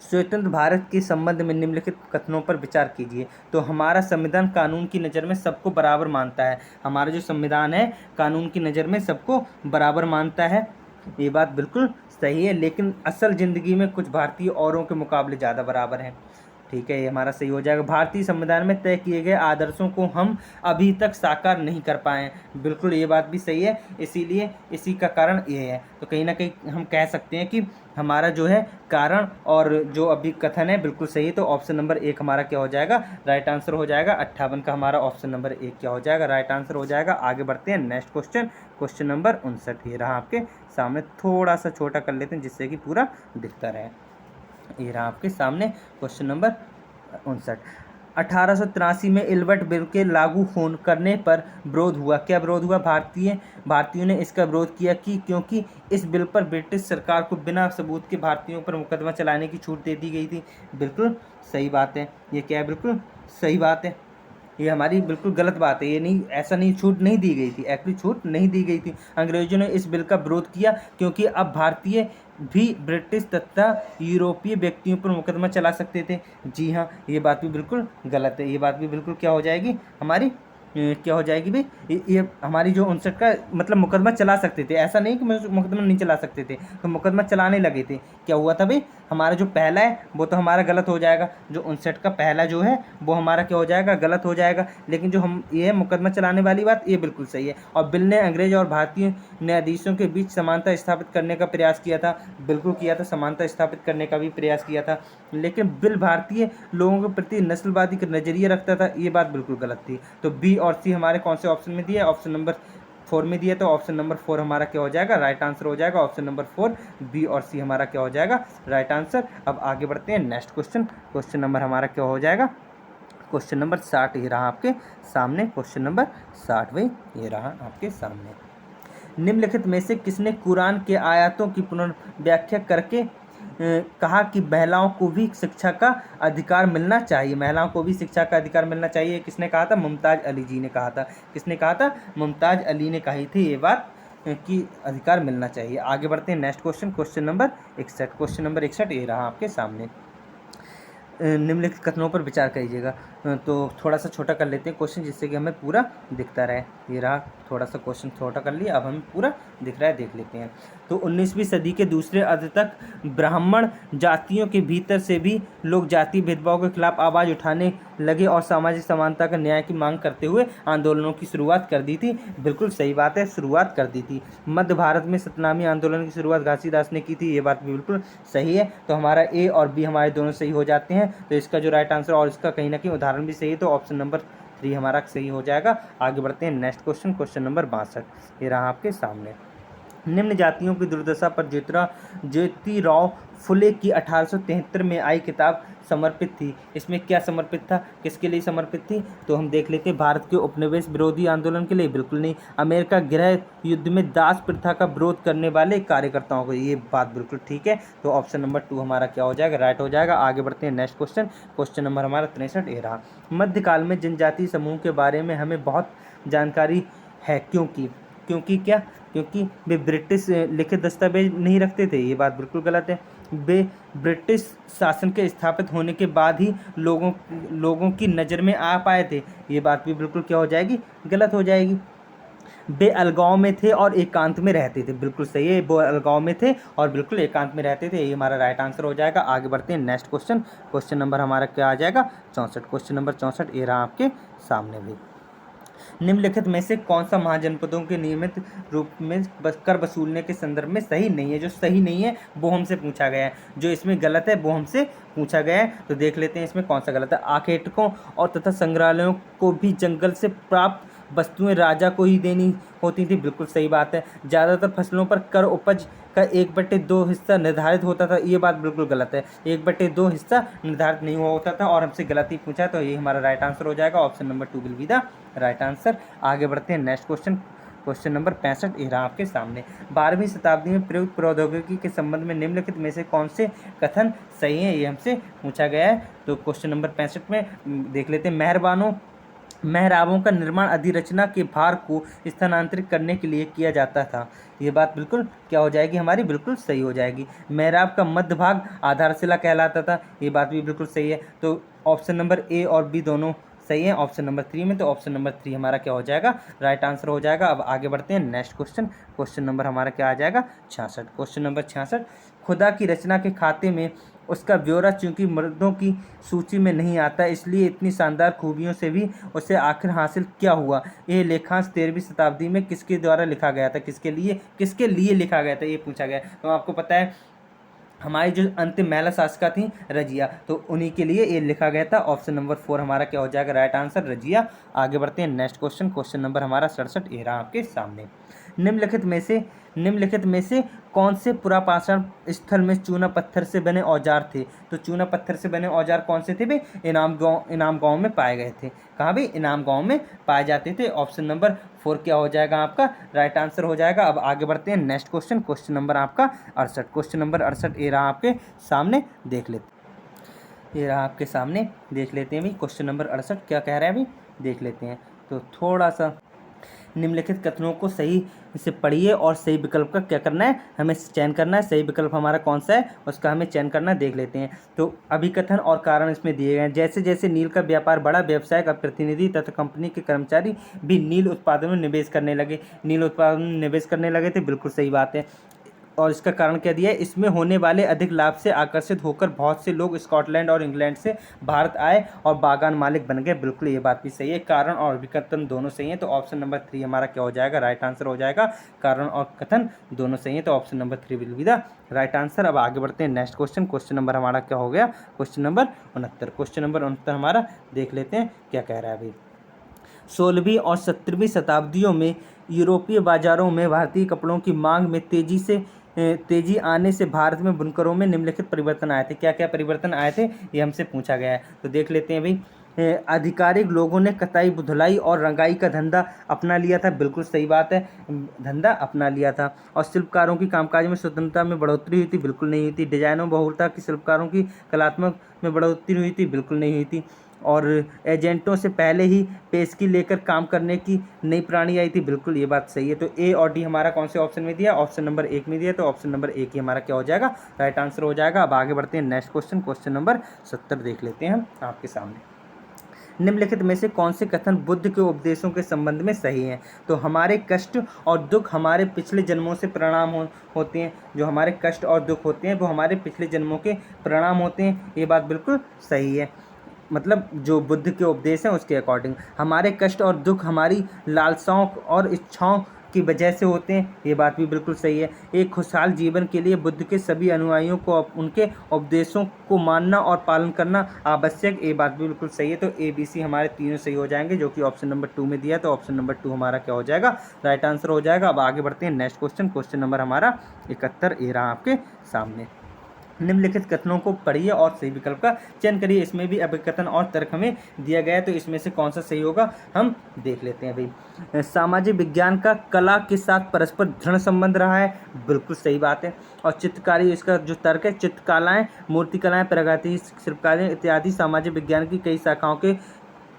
स्वतंत्र भारत के संबंध में निम्नलिखित कथनों पर विचार कीजिए। तो हमारा संविधान कानून की नज़र में सबको बराबर मानता है। हमारा जो संविधान है कानून की नज़र में सबको बराबर मानता है, ये बात बिल्कुल सही है। लेकिन असल ज़िंदगी में कुछ भारतीय औरों के मुकाबले ज़्यादा बराबर हैं, ठीक है, ये हमारा सही हो जाएगा। भारतीय संविधान में तय किए गए आदर्शों को हम अभी तक साकार नहीं कर पाए हैं, बिल्कुल ये बात भी सही है, इसीलिए इसी का कारण ये है। तो कहीं ना कहीं हम कह सकते हैं कि हमारा जो है कारण और जो अभी कथन है बिल्कुल सही है। तो ऑप्शन नंबर 1 हमारा क्या हो जाएगा, राइट आंसर हो जाएगा। 58 का हमारा ऑप्शन नंबर 1 क्या हो जाएगा, राइट आंसर हो जाएगा। आगे बढ़ते हैं नेक्स्ट क्वेश्चन, क्वेश्चन नंबर 59 ये रहा आपके सामने। थोड़ा सा छोटा कर लेते हैं जिससे कि पूरा दिखता रहे। ये रहा आपके सामने क्वेश्चन नंबर 59। 1883 में इल्बर्ट बिल के लागू करने पर विरोध हुआ। क्या विरोध हुआ, भारतीयों ने इसका विरोध किया कि क्योंकि इस बिल पर ब्रिटिश सरकार को बिना सबूत के भारतीयों पर मुकदमा चलाने की छूट दे दी गई थी। बिल्कुल सही बात है, ये क्या है, बिल्कुल सही बात है, ये हमारी बिल्कुल गलत बात है। ये नहीं, ऐसा नहीं, छूट नहीं दी गई थी, एक्चुअली छूट नहीं दी गई थी। अंग्रेजों ने इस बिल का विरोध किया क्योंकि अब भारतीय भी ब्रिटिश तथा यूरोपीय व्यक्तियों पर मुकदमा चला सकते थे। जी हाँ, ये बात भी बिल्कुल गलत है, ये बात भी बिल्कुल क्या हो जाएगी हमारी, क्या हो जाएगी भाई, ये हमारी जो 59 का मतलब मुकदमा चला सकते थे, ऐसा नहीं कि मुकदमा नहीं चला सकते थे, तो मुकदमा चलाने लगे थे। क्या हुआ था भाई, हमारा जो पहला है वो तो हमारा गलत हो जाएगा, जो 59 का पहला जो है वो हमारा क्या हो जाएगा, गलत हो जाएगा। लेकिन जो हम ये मुकदमा चलाने वाली बात ये बिल्कुल सही है। और बिल ने अंग्रेज और भारतीय न्यायाधीशों के बीच समानता स्थापित करने का प्रयास किया था, बिल्कुल किया था, समानता स्थापित करने का भी प्रयास किया था। लेकिन बिल भारतीय लोगों के प्रति नस्लवादी का नजरिया रखता था, ये बात बिल्कुल गलत थी। तो बी और सी हमारे कौन से ऑप्शन में दिया है, ऑप्शन नंबर 4 में दिया, तो ऑप्शन नंबर 4 हमारा क्या हो जाएगा, राइट आंसर हो जाएगा। ऑप्शन नंबर 4 बी और सी हमारा क्या हो जाएगा, राइट आंसर। अब आगे बढ़ते हैं नेक्स्ट क्वेश्चन, क्वेश्चन नंबर हमारा क्या हो जाएगा, क्वेश्चन नंबर 60 ये रहा आपके सामने। क्वेश्चन नंबर 60 भाई ये रहा आपके सामने। निम्नलिखित में से किसने कुरान के आयतों की पुनर्व्याख्या करके कहा कि महिलाओं को भी शिक्षा का अधिकार मिलना चाहिए, महिलाओं को भी शिक्षा का अधिकार मिलना चाहिए। किसने कहा था, मुमताज़ अली जी ने कहा था। किसने कहा था, मुमताज़ अली ने कही थी ये बात कि अधिकार मिलना चाहिए। आगे बढ़ते हैं next question, question number 61। Question number 61 ये रहा आपके सामने। निम्नलिखित कथनों पर विचार कीजिएगा। तो थोड़ा सा छोटा कर लेते हैं क्वेश्चन जिससे कि हमें पूरा दिखता रहे। ये रहा, थोड़ा सा क्वेश्चन छोटा कर लिया, अब हमें पूरा दिख रहा है, देख लेते हैं। तो 19वीं सदी के दूसरे अर्ध तक ब्राह्मण जातियों के भीतर से भी लोग जाति भेदभाव के खिलाफ आवाज़ उठाने लगे और सामाजिक समानता का न्याय की मांग करते हुए आंदोलनों की शुरुआत कर दी थी। बिल्कुल सही बात है, शुरुआत कर दी थी। मध्य भारत में सतनामी आंदोलन की शुरुआत घासीदास ने की थी, ये बात भी बिल्कुल सही है। तो हमारा ए और बी हमारे दोनों सही हो जाते हैं। तो इसका जो राइट आंसर और इसका कहीं ना कहीं उदाहरण भी सही है, तो ऑप्शन नंबर 3 हमारा सही हो जाएगा। आगे बढ़ते हैं नेक्स्ट क्वेश्चन, क्वेश्चन नंबर 62 ये रहा आपके सामने। निम्न जातियों की दुर्दशा पर ज्योतिराव फुले की 1873 में आई किताब समर्पित थी। इसमें क्या समर्पित था, किसके लिए समर्पित थी, तो हम देख लेते हैं। भारत के उपनिवेश विरोधी आंदोलन के लिए, बिल्कुल नहीं। अमेरिका गृह युद्ध में दास प्रथा का विरोध करने वाले कार्यकर्ताओं को, ये बात बिल्कुल ठीक है। तो ऑप्शन नंबर 2 हमारा क्या हो जाएगा, राइट हो जाएगा। आगे बढ़ते हैं नेक्स्ट क्वेश्चन, क्वेश्चन नंबर हमारा 63 ये रहा। मध्यकाल में जनजातीय समूह के बारे में हमें बहुत जानकारी है, क्योंकि क्या, क्योंकि वे ब्रिटिश लिखित दस्तावेज नहीं रखते थे, ये बात बिल्कुल गलत है। वे ब्रिटिश शासन के स्थापित होने के बाद ही लोगों की नज़र में आ पाए थे, ये बात भी बिल्कुल क्या हो जाएगी, गलत हो जाएगी। वे अलगाव में थे और एकांत में रहते थे, बिल्कुल सही है, वो अलगाव में थे और बिल्कुल एकांत में रहते थे, ये हमारा राइट आंसर हो जाएगा। आगे बढ़ते हैं नेक्स्ट क्वेश्चन, क्वेश्चन नंबर हमारा क्या आ जाएगा, 64। क्वेश्चन नंबर 64 ये रहा आपके सामने भी। निम्नलिखित में से कौन सा महाजनपदों के नियमित रूप में कर वसूलने के संदर्भ में सही नहीं है, जो सही नहीं है वो हमसे पूछा गया है, जो इसमें गलत है वो हमसे पूछा गया है। तो देख लेते हैं इसमें कौन सा गलत है। आखेटकों और तथा संग्रहालयों को भी जंगल से प्राप्त वस्तुएं राजा को ही देनी होती थी, बिल्कुल सही बात है। ज़्यादातर फसलों पर कर उपज का 1/2 हिस्सा निर्धारित होता था, ये बात बिल्कुल गलत है। 1/2 हिस्सा निर्धारित नहीं हुआ होता था और हमसे गलत ही पूछा, तो ये हमारा राइट आंसर हो जाएगा। Option number 2 will be the right answer. आगे बढ़ते हैं नेक्स्ट क्वेश्चन, क्वेश्चन नंबर 65 ये रहा आपके सामने। 12वीं शताब्दी में प्रयुक्त प्रौद्योगिकी के संबंध में निम्नलिखित में से कौन से कथन सही है, ये हमसे पूछा गया है। तो क्वेश्चन नंबर 65 में देख लेते हैं। मेहराबों का निर्माण अधिरचना के भार को स्थानांतरित करने के लिए किया जाता था, ये बात बिल्कुल क्या हो जाएगी हमारी, बिल्कुल सही हो जाएगी। मेहराब का मध्य भाग आधारशिला कहलाता था, ये बात भी बिल्कुल सही है। तो ऑप्शन नंबर ए और बी दोनों सही है ऑप्शन नंबर 3 में, तो ऑप्शन नंबर 3 हमारा क्या हो जाएगा, राइट आंसर हो जाएगा। अब आगे बढ़ते हैं नेक्स्ट क्वेश्चन, क्वेश्चन नंबर हमारा क्या आ जाएगा, 66। क्वेश्चन नंबर 66 खुदा की रचना के खाते में उसका ब्यौरा चूंकि मर्दों की सूची में नहीं आता, इसलिए इतनी शानदार खूबियों से भी उसे आखिर हासिल क्या हुआ। ये लेखांश 13वीं शताब्दी में किसके द्वारा लिखा गया था, किसके लिए लिखा गया था, ये पूछा गया। तो आपको पता है हमारी जो अंतिम महिला शासिका थी रजिया, तो उन्हीं के लिए ये लिखा गया था। ऑप्शन नंबर 4 हमारा क्या हो जाएगा राइट आंसर, रजिया। आगे बढ़ते हैं नेक्स्ट क्वेश्चन, क्वेश्चन नंबर हमारा 67 ये रहा आपके सामने। निम्नलिखित में से कौन से पुरापाषाण स्थल में चूना पत्थर से बने औजार थे। तो चूना पत्थर से बने औजार कौन से थे भाई, इनाम गांव में पाए गए थे। कहाँ भाई, इनाम गांव में पाए जाते थे। ऑप्शन नंबर 4 क्या हो जाएगा आपका राइट आंसर हो जाएगा। अब आगे बढ़ते हैं नेक्स्ट क्वेश्चन, क्वेश्चन नंबर आपका 68, क्वेश्चन नंबर 68 ये रहा आपके सामने, देख लेते ये रहा आपके सामने, देख लेते हैं भाई क्वेश्चन नंबर 68 क्या कह रहा है अभी, देख लेते हैं। तो थोड़ा सा निम्नलिखित कथनों को सही से पढ़िए और सही विकल्प का क्या करना है, हमें चयन करना है। सही विकल्प हमारा कौन सा है उसका हमें चयन करना है, देख लेते हैं। तो अभिकथन और कारण इसमें दिए गए हैं। जैसे जैसे नील का व्यापार बढ़ा, व्यवसायिक प्रतिनिधि तथा कंपनी के कर्मचारी भी नील उत्पादन में निवेश करने लगे। नील उत्पादन में निवेश करने लगे थे, बिल्कुल सही बात है। और इसका कारण क्या दिया है, इसमें होने वाले अधिक लाभ से आकर्षित होकर बहुत से लोग स्कॉटलैंड और इंग्लैंड से भारत आए और बागान मालिक बन गए। बिल्कुल ये बात भी सही है, कारण और विकथन दोनों सही है। तो ऑप्शन नंबर 3 हमारा क्या हो जाएगा राइट आंसर हो जाएगा। कारण और कथन दोनों सही है, तो option number 3 will be the right answer. अब आगे बढ़ते हैं नेक्स्ट क्वेश्चन, क्वेश्चन नंबर हमारा क्या हो गया, क्वेश्चन नंबर 69। क्वेश्चन नंबर 69 हमारा देख लेते हैं क्या कह रहा है अभी। 16वीं और 17वीं शताब्दियों में यूरोपीय बाजारों में भारतीय कपड़ों की मांग में तेजी आने से भारत में बुनकरों में निम्नलिखित परिवर्तन आए थे। क्या क्या परिवर्तन आए थे ये हमसे पूछा गया है, तो देख लेते हैं भाई। आधिकारिक लोगों ने कताई, धुलाई और रंगाई का धंधा अपना लिया था, बिल्कुल सही बात है, धंधा अपना लिया था। और शिल्पकारों की कामकाज में स्वतंत्रता में बढ़ोतरी हुई थी, बिल्कुल नहीं हुई थी। डिजाइनों बहुलता की शिल्पकारों की कलात्मक में बढ़ोतरी हुई थी, बिल्कुल नहीं हुई थी। और एजेंटों से पहले ही पेशगी लेकर काम करने की नई प्रणाली आई थी, बिल्कुल ये बात सही है। तो ए और डी हमारा कौन से ऑप्शन में दिया, ऑप्शन नंबर 1 में दिया, तो ऑप्शन नंबर 1 ही हमारा क्या हो जाएगा राइट आंसर हो जाएगा। अब आगे बढ़ते हैं नेक्स्ट क्वेश्चन, क्वेश्चन नंबर 70 देख लेते हैं हम आपके सामने। निम्नलिखित में से कौन से कथन बुद्ध के उपदेशों के संबंध में सही हैं। तो हमारे कष्ट और दुख हमारे पिछले जन्मों से परिणाम होते हैं। जो हमारे कष्ट और दुख होते हैं वो हमारे पिछले जन्मों के परिणाम होते हैं, ये बात बिल्कुल सही है। मतलब जो बुद्ध के उपदेश हैं उसके अकॉर्डिंग हमारे कष्ट और दुख हमारी लालसाओं और इच्छाओं की वजह से होते हैं, ये बात भी बिल्कुल सही है। एक खुशहाल जीवन के लिए बुद्ध के सभी अनुयायियों को उनके उपदेशों को मानना और पालन करना आवश्यक, ये बात भी बिल्कुल सही है। तो ए बी सी हमारे तीनों सही हो जाएंगे, जो कि ऑप्शन नंबर 2 में दिया, तो ऑप्शन नंबर 2 हमारा क्या हो जाएगा राइट आंसर हो जाएगा। अब आगे बढ़ते हैं नेक्स्ट क्वेश्चन, क्वेश्चन नंबर हमारा 71 ये रहा आपके सामने। निम्नलिखित कथनों को पढ़िए और सही विकल्प का चयन करिए। इसमें भी अभिकथन और तर्क हमें दिया गया है, तो इसमें से कौन सा सही होगा हम देख लेते हैं भाई। सामाजिक विज्ञान का कला के साथ परस्पर दृढ़ संबंध रहा है, बिल्कुल सही बात है। और चित्रकारी, इसका जो तर्क है, चित्रकलाएं, मूर्तिकलाएं, प्रागैतिहासिक शिल्पकारें इत्यादि सामाजिक विज्ञान की कई शाखाओं के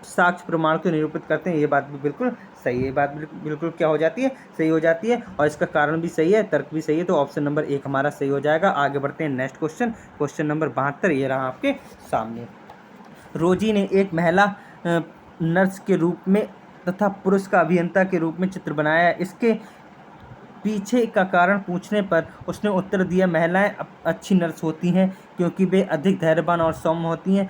साक्ष्य प्रमाण को निरूपित करते हैं, ये बात भी बिल्कुल सही है। ये बात बिल्कुल क्या हो जाती है सही हो जाती है, और इसका कारण भी सही है, तर्क भी सही है, तो ऑप्शन नंबर 1 हमारा सही हो जाएगा। आगे बढ़ते हैं नेक्स्ट क्वेश्चन, क्वेश्चन नंबर 72 ये रहा आपके सामने। रोजी ने एक महिला नर्स के रूप में तथा पुरुष का अभियंता के रूप में चित्र बनाया। इसके पीछे का कारण पूछने पर उसने उत्तर दिया, महिलाएं अच्छी नर्स होती हैं क्योंकि वे अधिक धैर्यवान और सौम्य होती हैं।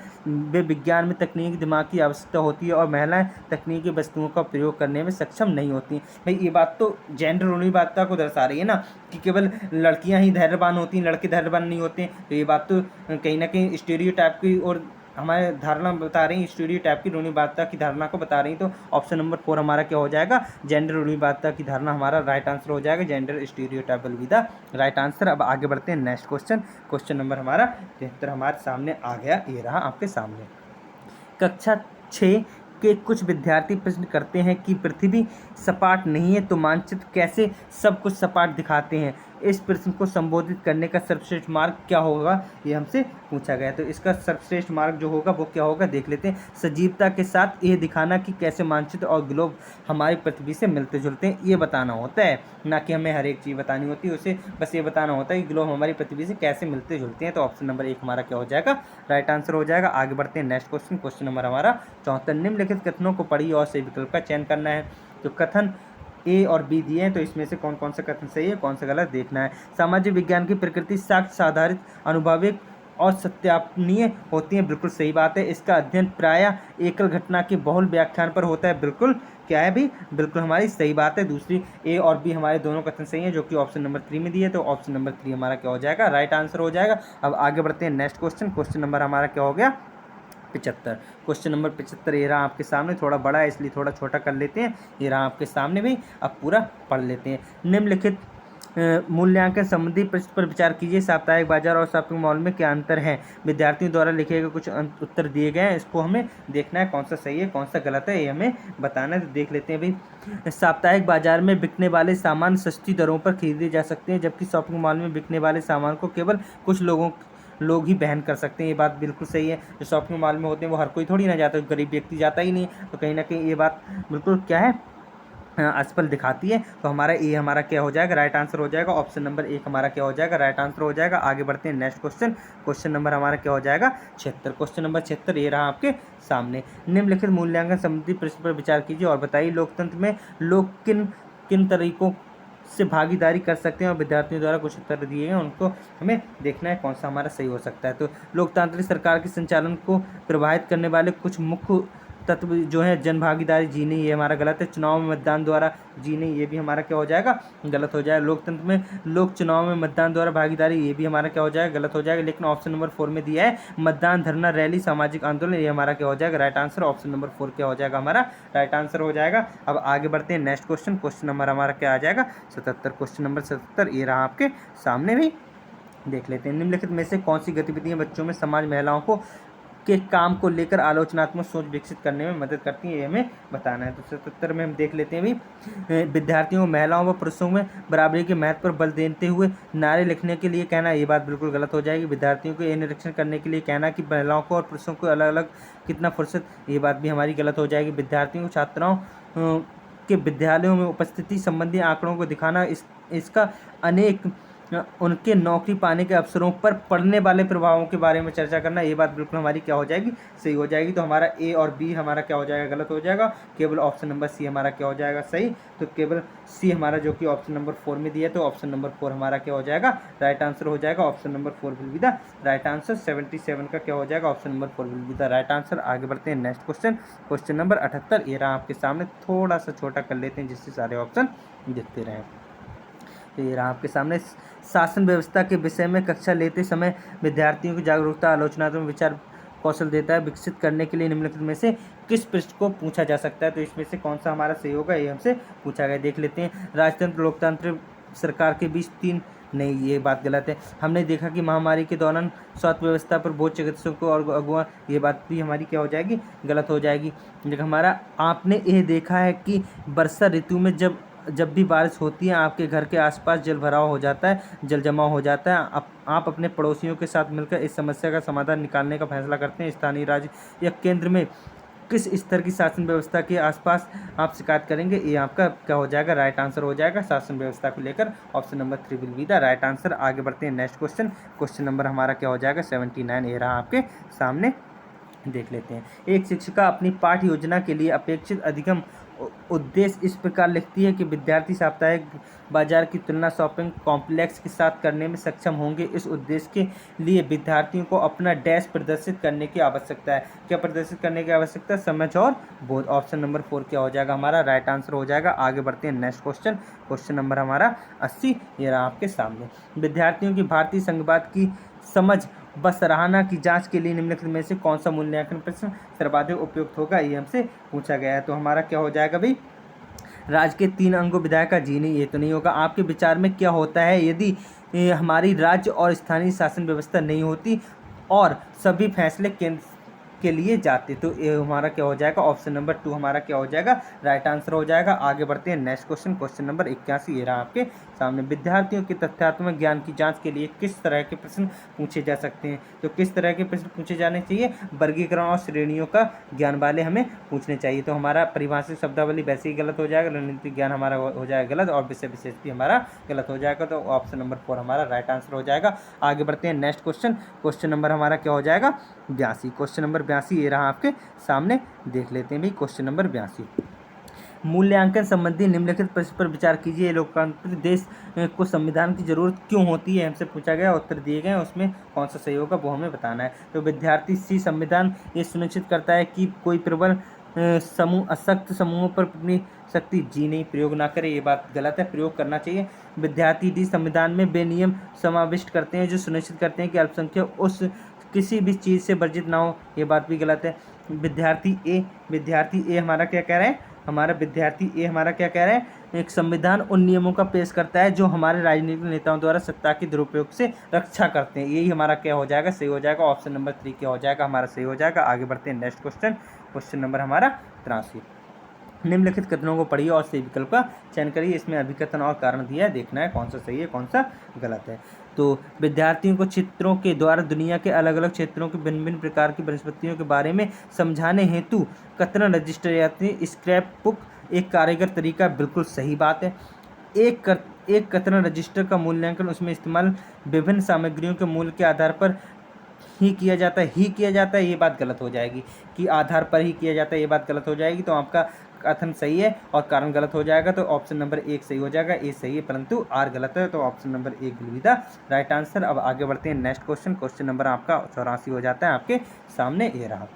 वे विज्ञान में तकनीकी दिमाग की आवश्यकता होती है और महिलाएं तकनीकी वस्तुओं का प्रयोग करने में सक्षम नहीं होती। भाई ये बात तो जेंडर अनुपातता को दर्शा रही है ना, कि केवल लड़कियां ही धैर्यवान होती हैं, लड़के धैर्यवान नहीं होते। तो ये बात तो कहीं ना कहीं स्टीरियोटाइप की और हमारे धारणा बता रही, स्टीरियोटाइप की रूढ़िवादिता की धारणा को बता रही। तो ऑप्शन नंबर 4 हमारा क्या हो जाएगा, जेंडर रूढ़िवादिता की धारणा हमारा राइट आंसर हो जाएगा। Gender stereotype will be the right answer. अब आगे बढ़ते हैं नेक्स्ट क्वेश्चन, क्वेश्चन नंबर हमारा 73 हमारे सामने आ गया, ये रहा आपके सामने। कक्षा 6 के कुछ विद्यार्थी प्रश्न करते हैं कि पृथ्वी सपाट नहीं है तो मानचित्र कैसे सब कुछ सपाट दिखाते हैं। इस प्रश्न को संबोधित करने का सर्वश्रेष्ठ मार्ग क्या होगा, ये हमसे पूछा गया। तो इसका सर्वश्रेष्ठ मार्ग जो होगा वो क्या होगा देख लेते हैं। सजीवता के साथ ये दिखाना कि कैसे मानचित्र और ग्लोब हमारी पृथ्वी से मिलते जुलते हैं, ये बताना होता है, ना कि हमें हर एक चीज़ बतानी होती है। उसे बस ये बताना होता है कि ग्लोब हमारी पृथ्वी से कैसे मिलते जुलते हैं। तो ऑप्शन नंबर 1 हमारा क्या हो जाएगा राइट आंसर हो जाएगा। आगे बढ़ते हैं नेक्स्ट क्वेश्चन, क्वेश्चन नंबर हमारा 74। निम्नलिखित कथनों को पढ़िए और सही विकल्प का चयन करना है। तो कथन ए और बी दिए हैं, तो इसमें से कौन कौन सा कथन सही है, कौन सा गलत देखना है। सामाजिक विज्ञान की प्रकृति साक्ष्य आधारित, अनुभविक और सत्यापनीय होती है, बिल्कुल सही बात है। इसका अध्ययन प्रायः एकल घटना के बहुल व्याख्यान पर होता है, बिल्कुल क्या है भी, बिल्कुल हमारी सही बात है। दूसरी ए और बी हमारे दोनों कथन सही हैं, जो कि ऑप्शन नंबर 3 में दिए, तो ऑप्शन नंबर 3 हमारा क्या हो जाएगा, राइट आंसर हो जाएगा। अब आगे बढ़ते हैं नेक्स्ट क्वेश्चन। क्वेश्चन नंबर हमारा क्या हो गया, 75। क्वेश्चन नंबर 75 ये रहा आपके सामने, थोड़ा बड़ा है इसलिए थोड़ा छोटा कर लेते हैं। ये रहा आपके सामने भी, अब पूरा पढ़ लेते हैं। निम्नलिखित मूल्यांकन संबंधी प्रश्न पर विचार कीजिए। साप्ताहिक बाजार और शॉपिंग मॉल में क्या अंतर है। विद्यार्थियों द्वारा लिखे गए कुछ उत्तर दिए गए हैं, इसको हमें देखना है कौन सा सही है कौन सा गलत है, ये हमें बताना है। तो देख लेते हैं भाई। साप्ताहिक बाजार में बिकने वाले सामान सस्ती दरों पर खरीदे जा सकते हैं, जबकि शॉपिंग मॉल में बिकने वाले सामान को केवल कुछ लोग ही बहन कर सकते हैं। ये बात बिल्कुल सही है। जो शॉपिंग मॉल में होते हैं वो हर कोई थोड़ी ना जाता है, गरीब व्यक्ति जाता ही नहीं, तो कहीं ना कहीं ये बात बिल्कुल क्या है, असफल दिखाती है। तो हमारा ए हमारा क्या हो जाएगा, राइट आंसर हो जाएगा। ऑप्शन नंबर 1 हमारा क्या हो जाएगा, राइट आंसर हो जाएगा। आगे बढ़ते हैं नेक्स्ट क्वेश्चन। क्वेश्चन नंबर हमारा क्या हो जाएगा, 76। क्वेश्चन नंबर 76 ये रहा आपके सामने। निम्नलिखित मूल्यांकन संबंधी प्रश्न पर विचार कीजिए और बताइए लोकतंत्र में लोग किन किन तरीकों से भागीदारी कर सकते हैं, और विद्यार्थियों द्वारा कुछ उत्तर दिए हैं, उनको हमें देखना है कौन सा हमारा सही हो सकता है। तो लोकतांत्रिक सरकार के संचालन को प्रभावित करने वाले कुछ मुख्य तत्व जो है, जन भागीदारी, जी नहीं, ये हमारा गलत है। चुनाव में मतदान द्वारा, जी नहीं, ये भी हमारा क्या हो जाएगा, गलत हो जाएगा। लोकतंत्र में लोक चुनाव में मतदान द्वारा भागीदारी, ये भी हमारा क्या हो जाएगा, गलत हो जाएगा। लेकिन ऑप्शन नंबर 4 में दिया है मतदान, धरना, रैली, सामाजिक आंदोलन, ये हमारा क्या हो जाएगा, राइट आंसर। ऑप्शन नंबर 4 क्या हो जाएगा, हमारा राइट आंसर हो जाएगा। अब आगे बढ़ते हैं नेक्स्ट क्वेश्चन। क्वेश्चन नंबर हमारा क्या आ जाएगा, 77। क्वेश्चन नंबर 77 ये रहा आपके सामने भी, देख लेते हैं। निम्नलिखित में से कौन सी गतिविधियां बच्चों में समाज महिलाओं को के काम को लेकर आलोचनात्मक सोच विकसित करने में मदद करती है, ये हमें बताना है। तो 77 में हम देख लेते हैं भी। विद्यार्थियों, महिलाओं व पुरुषों में बराबरी के महत्व पर बल देते हुए नारे लिखने के लिए कहना, ये बात बिल्कुल गलत हो जाएगी। विद्यार्थियों को ये निरीक्षण करने के लिए कहना कि महिलाओं को और पुरुषों को अलग अलग कितना फुर्सत, ये बात भी हमारी गलत हो जाएगी। विद्यार्थियों को छात्राओं के विद्यालयों में उपस्थिति संबंधी आंकड़ों को दिखाना, इसका अनेक उनके नौकरी पाने के अवसरों पर पड़ने वाले प्रभावों के बारे में चर्चा करना, ये बात बिल्कुल हमारी क्या हो जाएगी, सही हो जाएगी। तो हमारा ए और बी हमारा क्या हो जाएगा, गलत हो जाएगा। केवल ऑप्शन नंबर सी हमारा क्या हो जाएगा, सही। तो केवल सी हमारा जो कि ऑप्शन नंबर 4 में दिया, तो ऑप्शन नंबर 4 हमारा क्या हो जाएगा, राइट आंसर हो जाएगा। Option number 4 will be the right answer. 77 का क्या हो जाएगा, option number 4 will be the right answer. आगे बढ़ते हैं नेक्स्ट क्वेश्चन। क्वेश्चन नंबर 78 ये रहा आपके सामने, थोड़ा सा छोटा कर लेते हैं जिससे सारे ऑप्शन दिखते रहें। तो ये रहा आपके सामने। शासन व्यवस्था के विषय में कक्षा लेते समय विद्यार्थियों की जागरूकता, आलोचनात्मक विचार कौशल देता है विकसित करने के लिए निम्नलिखित में से किस पृष्ठ को पूछा जा सकता है। तो इसमें से कौन सा हमारा सही होगा, ये हमसे पूछा गया। देख लेते हैं। राजतंत्र लोकतंत्र सरकार के बीच तीन, नहीं, ये बात गलत है। हमने देखा कि महामारी के दौरान स्वास्थ्य व्यवस्था पर बहुत चिकित्सकों और अगुआ, ये बात भी हमारी क्या हो जाएगी, गलत हो जाएगी। लेकिन हमारा, आपने ये देखा है कि वर्षा ऋतु में जब भी बारिश होती है आपके घर के आसपास जल भराव हो जाता है, जल जमाव हो जाता है। आप अपने पड़ोसियों के साथ मिलकर इस समस्या का समाधान निकालने का फैसला करते हैं। स्थानीय, राज्य या केंद्र में किस स्तर की शासन व्यवस्था के आसपास आप शिकायत करेंगे, ये आपका क्या हो जाएगा, राइट आंसर हो जाएगा। शासन व्यवस्था को लेकर option number 3 will be the right answer. आगे बढ़ते हैं नेक्स्ट क्वेश्चन। क्वेश्चन नंबर हमारा क्या हो जाएगा, 79 ये रहा आपके सामने, देख लेते हैं। एक शिक्षिका अपनी पाठ्य योजना के लिए अपेक्षित अधिगम उद्देश्य इस प्रकार लिखती है कि विद्यार्थी साप्ताहिक बाजार की तुलना शॉपिंग कॉम्प्लेक्स के साथ करने में सक्षम होंगे। इस उद्देश्य के लिए विद्यार्थियों को अपना डैश प्रदर्शित करने की आवश्यकता है। क्या प्रदर्शित करने की आवश्यकता है, समझ और बोध। ऑप्शन नंबर 4 क्या हो जाएगा, हमारा राइट आंसर हो जाएगा। आगे बढ़ते हैं नेक्स्ट क्वेश्चन। क्वेश्चन नंबर हमारा 80 ये रहा आपके सामने। विद्यार्थियों की भारतीय संघवाद की समझ व सराहना की जांच के लिए निम्नलिखित में से कौन सा मूल्यांकन प्रश्न सर्वाधिक उपयुक्त होगा, ये हमसे पूछा गया है। तो हमारा क्या हो जाएगा भाई, राज्य के 3 अंगों विधायक का, जी नहीं, ये तो नहीं होगा। आपके विचार में क्या होता है यदि हमारी राज्य और स्थानीय शासन व्यवस्था नहीं होती और सभी फैसले केंद्र के लिए जाते, तो ये हमारा क्या हो जाएगा, ऑप्शन नंबर 2 हमारा क्या हो जाएगा, राइट आंसर हो जाएगा। आगे बढ़ते हैं नेक्स्ट क्वेश्चन। क्वेश्चन नंबर 81 ये रहा आपके सामने। विद्यार्थियों के तथ्यात्मक ज्ञान की जांच के लिए किस तरह के प्रश्न पूछे जा सकते हैं। तो किस तरह के प्रश्न पूछे जाने चाहिए, वर्गीकरण और श्रेणियों का ज्ञान वाले हमें पूछने चाहिए। तो हमारा परिभाषित शब्दावली वैसे ही गलत हो जाएगा, रणनीतिक ज्ञान हमारा हो जाएगा गलत, और विषय विशेष भी हमारा गलत हो जाएगा। तो ऑप्शन नंबर 4 हमारा राइट आंसर हो जाएगा। आगे बढ़ते हैं नेक्स्ट क्वेश्चन। क्वेश्चन नंबर हमारा क्या हो जाएगा, 82। क्वेश्चन नंबर 82 ये रहा आपके सामने, देख लेते हैं भाई। क्वेश्चन नंबर 82, मूल्यांकन संबंधी निम्नलिखित प्रश्न पर विचार कीजिए। लोकतांत्रिक देश को संविधान की जरूरत क्यों होती है, हमसे पूछा गया, उत्तर दिए गए, उसमें कौन सा सही होगा वो हमें बताना है। तो विद्यार्थी सी, संविधान ये सुनिश्चित करता है कि कोई प्रबल समूह अशक्त समूहों पर अपनी शक्ति जी नहीं प्रयोग ना करे, ये बात गलत है, प्रयोग करना चाहिए। विद्यार्थी डी, संविधान में बेनियम समाविष्ट करते हैं जो सुनिश्चित करते हैं कि अल्पसंख्यक उस किसी भी चीज़ से वर्जित ना हो, ये बात भी गलत है। विद्यार्थी ए हमारा क्या कह रहे हैं, विद्यार्थी ए हमारा क्या कह रहे हैं, एक संविधान उन नियमों का पेश करता है जो हमारे राजनीतिक नेताओं द्वारा सत्ता के दुरुपयोग से रक्षा करते हैं, यही हमारा क्या हो जाएगा, सही हो जाएगा। ऑप्शन नंबर 3 क्या हो जाएगा, हमारा सही हो जाएगा। आगे बढ़ते हैं नेक्स्ट क्वेश्चन नंबर हमारा 83। निम्नलिखित कथनों को पढ़िए और सही विकल्प का चयन करिए। इसमें अभिकथन और कारण दिया है, देखना है कौन सा सही है कौन सा गलत है। तो विद्यार्थियों को चित्रों के द्वारा दुनिया के अलग अलग क्षेत्रों के भिन्न भिन्न प्रकार की वनस्पतियों के बारे में समझाने हेतु कथन रजिस्टर यानी स्क्रैप बुक एक कारगर तरीका, बिल्कुल सही बात है। एक कथन रजिस्टर का मूल्यांकन उसमें इस्तेमाल विभिन्न सामग्रियों के मूल्य के आधार पर ही किया जाता है, ये बात गलत हो जाएगी कि आधार पर ही किया जाता है, ये बात गलत हो जाएगी। तो आपका कथन सही है और कारण गलत हो जाएगा, तो ऑप्शन नंबर 1 सही हो जाएगा, ए सही है परंतु आर गलत है, तो option number 1 will be the right answer. अब आगे बढ़ते हैं नेक्स्ट क्वेश्चन नंबर आपका 84 हो जाता है आपके सामने, ये रहा।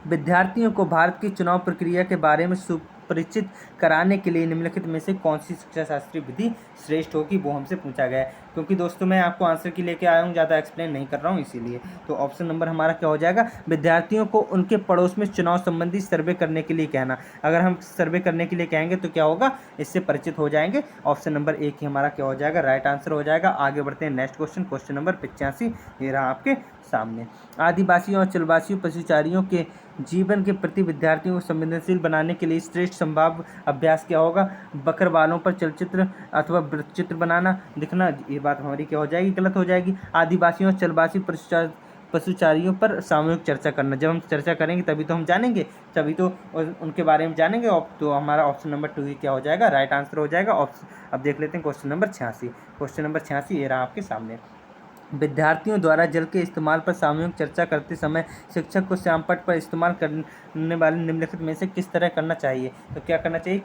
विद्यार्थियों को भारत की चुनाव प्रक्रिया के बारे में सुपरिचित कराने के लिए निम्नलिखित में से कौन सी शिक्षा शास्त्रीय विधि श्रेष्ठ होगी, वो हमसे पूछा गया है। क्योंकि दोस्तों मैं आपको आंसर की लेके आया हूँ, ज़्यादा एक्सप्लेन नहीं कर रहा हूँ इसीलिए। तो ऑप्शन नंबर हमारा क्या हो जाएगा, विद्यार्थियों को उनके पड़ोस में चुनाव संबंधी सर्वे करने के लिए कहना। अगर हम सर्वे करने के लिए कहेंगे तो क्या होगा, इससे परिचित हो जाएंगे। ऑप्शन नंबर 1 ही हमारा क्या हो जाएगा, राइट आंसर हो जाएगा। आगे बढ़ते हैं नेक्स्ट क्वेश्चन नंबर 85, ये रहा आपके सामने। आदिवासियों और चलवासियों पशुचारियों के जीवन के प्रति विद्यार्थियों को संवेदनशील बनाने के लिए श्रेष्ठ संभाव्य अभ्यास क्या होगा, बकरवालों पर चलचित्र अथवा वृत्तचित्र बनाना दिखना, ये बात हमारी क्या हो जाएगी, गलत हो जाएगी। आदिवासियों और चलवासी पशुचारियों पर सामूहिक चर्चा करना, जब हम चर्चा करेंगे तभी तो हम जानेंगे, तभी तो उनके बारे में जानेंगे। तो हमारा ऑप्शन नंबर 2 ही क्या हो जाएगा, राइट आंसर हो जाएगा। अब देख लेते हैं क्वेश्चन नंबर 86, ये रहा आपके सामने। विद्यार्थियों द्वारा जल के इस्तेमाल पर सामूहिक चर्चा करते समय शिक्षक को श्यामपट्ट पर इस्तेमाल करने वाले निम्नलिखित में से किस तरह करना चाहिए। तो क्या करना चाहिए,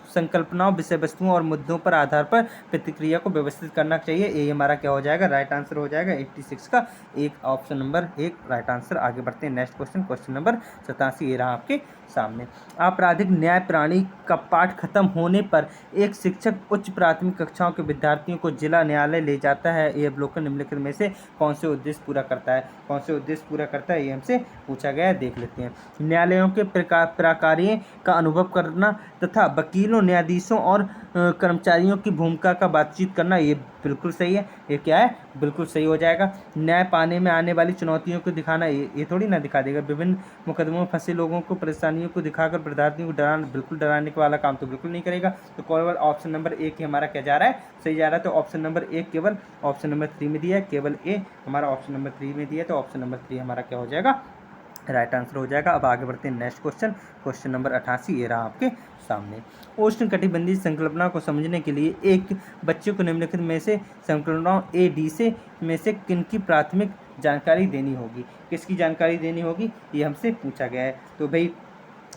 संकल्पनाओं, विषय वस्तुओं और मुद्दों पर आधार पर प्रतिक्रिया को व्यवस्थित करना चाहिए, ये हमारा क्या हो जाएगा, राइट आंसर हो जाएगा। 86 का एक ऑप्शन नंबर 1 राइट आंसर। आगे बढ़ते हैं नेक्स्ट क्वेश्चन नंबर 87, ये रहा आपके सामने। आपराधिक न्याय प्रणाली का पाठ खत्म होने पर एक शिक्षक उच्च प्राथमिक कक्षाओं के विद्यार्थियों को जिला न्यायालय ले जाता है, ये अवलोकन निम्नलिखित में से कौन से उद्देश्य पूरा करता है, ये हमसे पूछा गया है, देख लेते हैं। न्यायालयों के प्रकार्य का अनुभव करना तथा वकीलों, न्यायाधीशों और कर्मचारियों की भूमिका का बातचीत करना, ये बिल्कुल सही है, ये क्या है, बिल्कुल सही हो जाएगा। न्याय पाने में आने वाली चुनौतियों को दिखाना, ये थोड़ी ना दिखा देगा। विभिन्न मुकदमों में फंसे लोगों को परेशानियों को दिखाकर विद्यार्थियों को डराना, बिल्कुल डराने वाला काम तो बिल्कुल नहीं करेगा। तो केवल ऑप्शन नंबर 1 हमारा क्या जा रहा है, सही जा रहा है। तो ऑप्शन नंबर 1 केवल ऑप्शन नंबर 3 में दिया है, केवल ए हमारा ऑप्शन नंबर 3 में दिया है, तो ऑप्शन नंबर 3 हमारा क्या हो जाएगा, राइट आंसर हो जाएगा। अब आगे बढ़ते हैं नेक्स्ट क्वेश्चन नंबर 88, ये रहा आपके सामने। उष्ण कटिबंधीय संकल्पना को समझने के लिए एक बच्चे को निम्नलिखित में से संकल्पनाओं ए डी से में से किनकी प्राथमिक जानकारी देनी होगी, किसकी जानकारी देनी होगी, ये हमसे पूछा गया है। तो भाई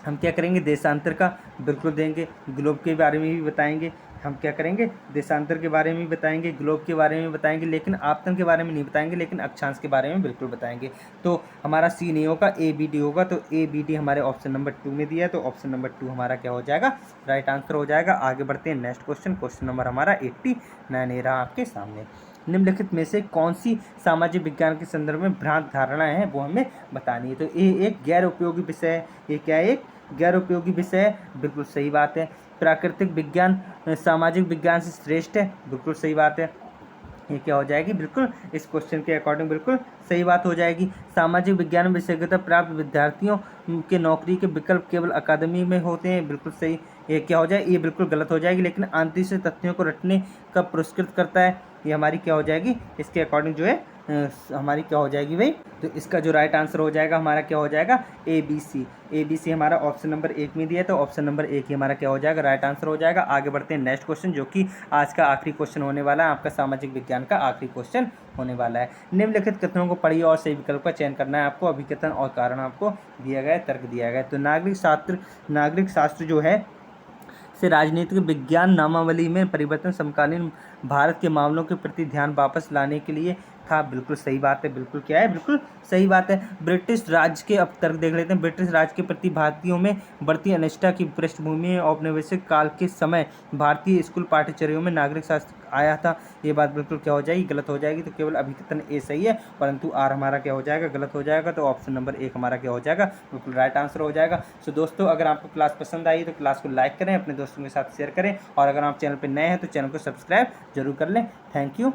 हम क्या करेंगे, देशांतर का बिल्कुल देंगे, ग्लोब के बारे में भी बताएंगे, हम क्या करेंगे, देशांतर के बारे में भी बताएंगे, ग्लोब के बारे में बताएंगे, लेकिन आपतन के बारे में नहीं बताएंगे, लेकिन अक्षांश के बारे में बिल्कुल बताएंगे। तो हमारा सी नहीं होगा, ए बी डी होगा। तो ए बी डी हमारे ऑप्शन नंबर 2 में दिया है, तो ऑप्शन नंबर 2 हमारा क्या हो जाएगा, राइट आंसर हो जाएगा। आगे बढ़ते हैं नेक्स्ट क्वेश्चन नंबर हमारा 89 रहा आपके सामने। निम्नलिखित में से कौन सी सामाजिक विज्ञान के संदर्भ में भ्रांत धारणाएं हैं, वो हमें बतानी है। तो ये एक गैर उपयोगी विषय है, ये क्या है, एक गैर उपयोगी विषय है, बिल्कुल सही बात है। प्राकृतिक विज्ञान सामाजिक विज्ञान से श्रेष्ठ है, बिल्कुल सही बात है, ये क्या हो जाएगी, बिल्कुल इस क्वेश्चन के अकॉर्डिंग बिल्कुल सही बात हो जाएगी। सामाजिक विज्ञान में विशेषज्ञता प्राप्त विद्यार्थियों के नौकरी के विकल्प केवल अकादमी में होते हैं, बिल्कुल सही, ये क्या हो जाए, ये बिल्कुल गलत हो जाएगी। लेकिन आंतरिक से तथ्यों को रटने का पुरस्कृत करता है, ये हमारी क्या हो जाएगी, इसके अकॉर्डिंग जो है हमारी क्या हो जाएगी भाई, तो इसका जो राइट आंसर हो जाएगा हमारा क्या हो जाएगा, ए बी सी हमारा ऑप्शन नंबर 1 में दिया है, तो ऑप्शन नंबर 1 ही हमारा क्या हो जाएगा, राइट आंसर हो जाएगा। आगे बढ़ते हैं नेक्स्ट क्वेश्चन, जो कि आज का आखिरी क्वेश्चन होने वाला है, आपका सामाजिक विज्ञान का आखिरी क्वेश्चन होने वाला है। निम्नलिखित कथनों को पढ़िए और सही विकल्प का चयन करना है आपको। अभिकथन और कारण आपको दिया गया है, तर्क दिया गया है। तो नागरिक शास्त्र जो है से राजनीतिक विज्ञान नामावली में परिवर्तन समकालीन भारत के मामलों के प्रति ध्यान वापस लाने के लिए था। बिल्कुल सही बात है, बिल्कुल क्या है, बिल्कुल सही बात है। ब्रिटिश राज के, अब तर्क देख लेते हैं। ब्रिटिश राज के प्रति भारतीयों में बढ़ती अनिष्ठा की पृष्ठभूमि में औपनिवेशिक काल के समय भारतीय स्कूल पाठ्यचर्याओं में नागरिक शास्त्र आया था। ये बात बिल्कुल क्या हो जाएगी, गलत हो जाएगी। तो केवल अभिकथन ए सही है, परंतु आर हमारा क्या हो जाएगा, गलत हो जाएगा। तो ऑप्शन नंबर 1 हमारा क्या हो जाएगा, बिल्कुल राइट आंसर हो जाएगा। सो दोस्तों, अगर आपको क्लास पसंद आई तो क्लास को लाइक करें, अपने दोस्तों के साथ शेयर करें, और अगर आप चैनल पर नए हैं तो चैनल को सब्सक्राइब जरूर कर लें। Thank you.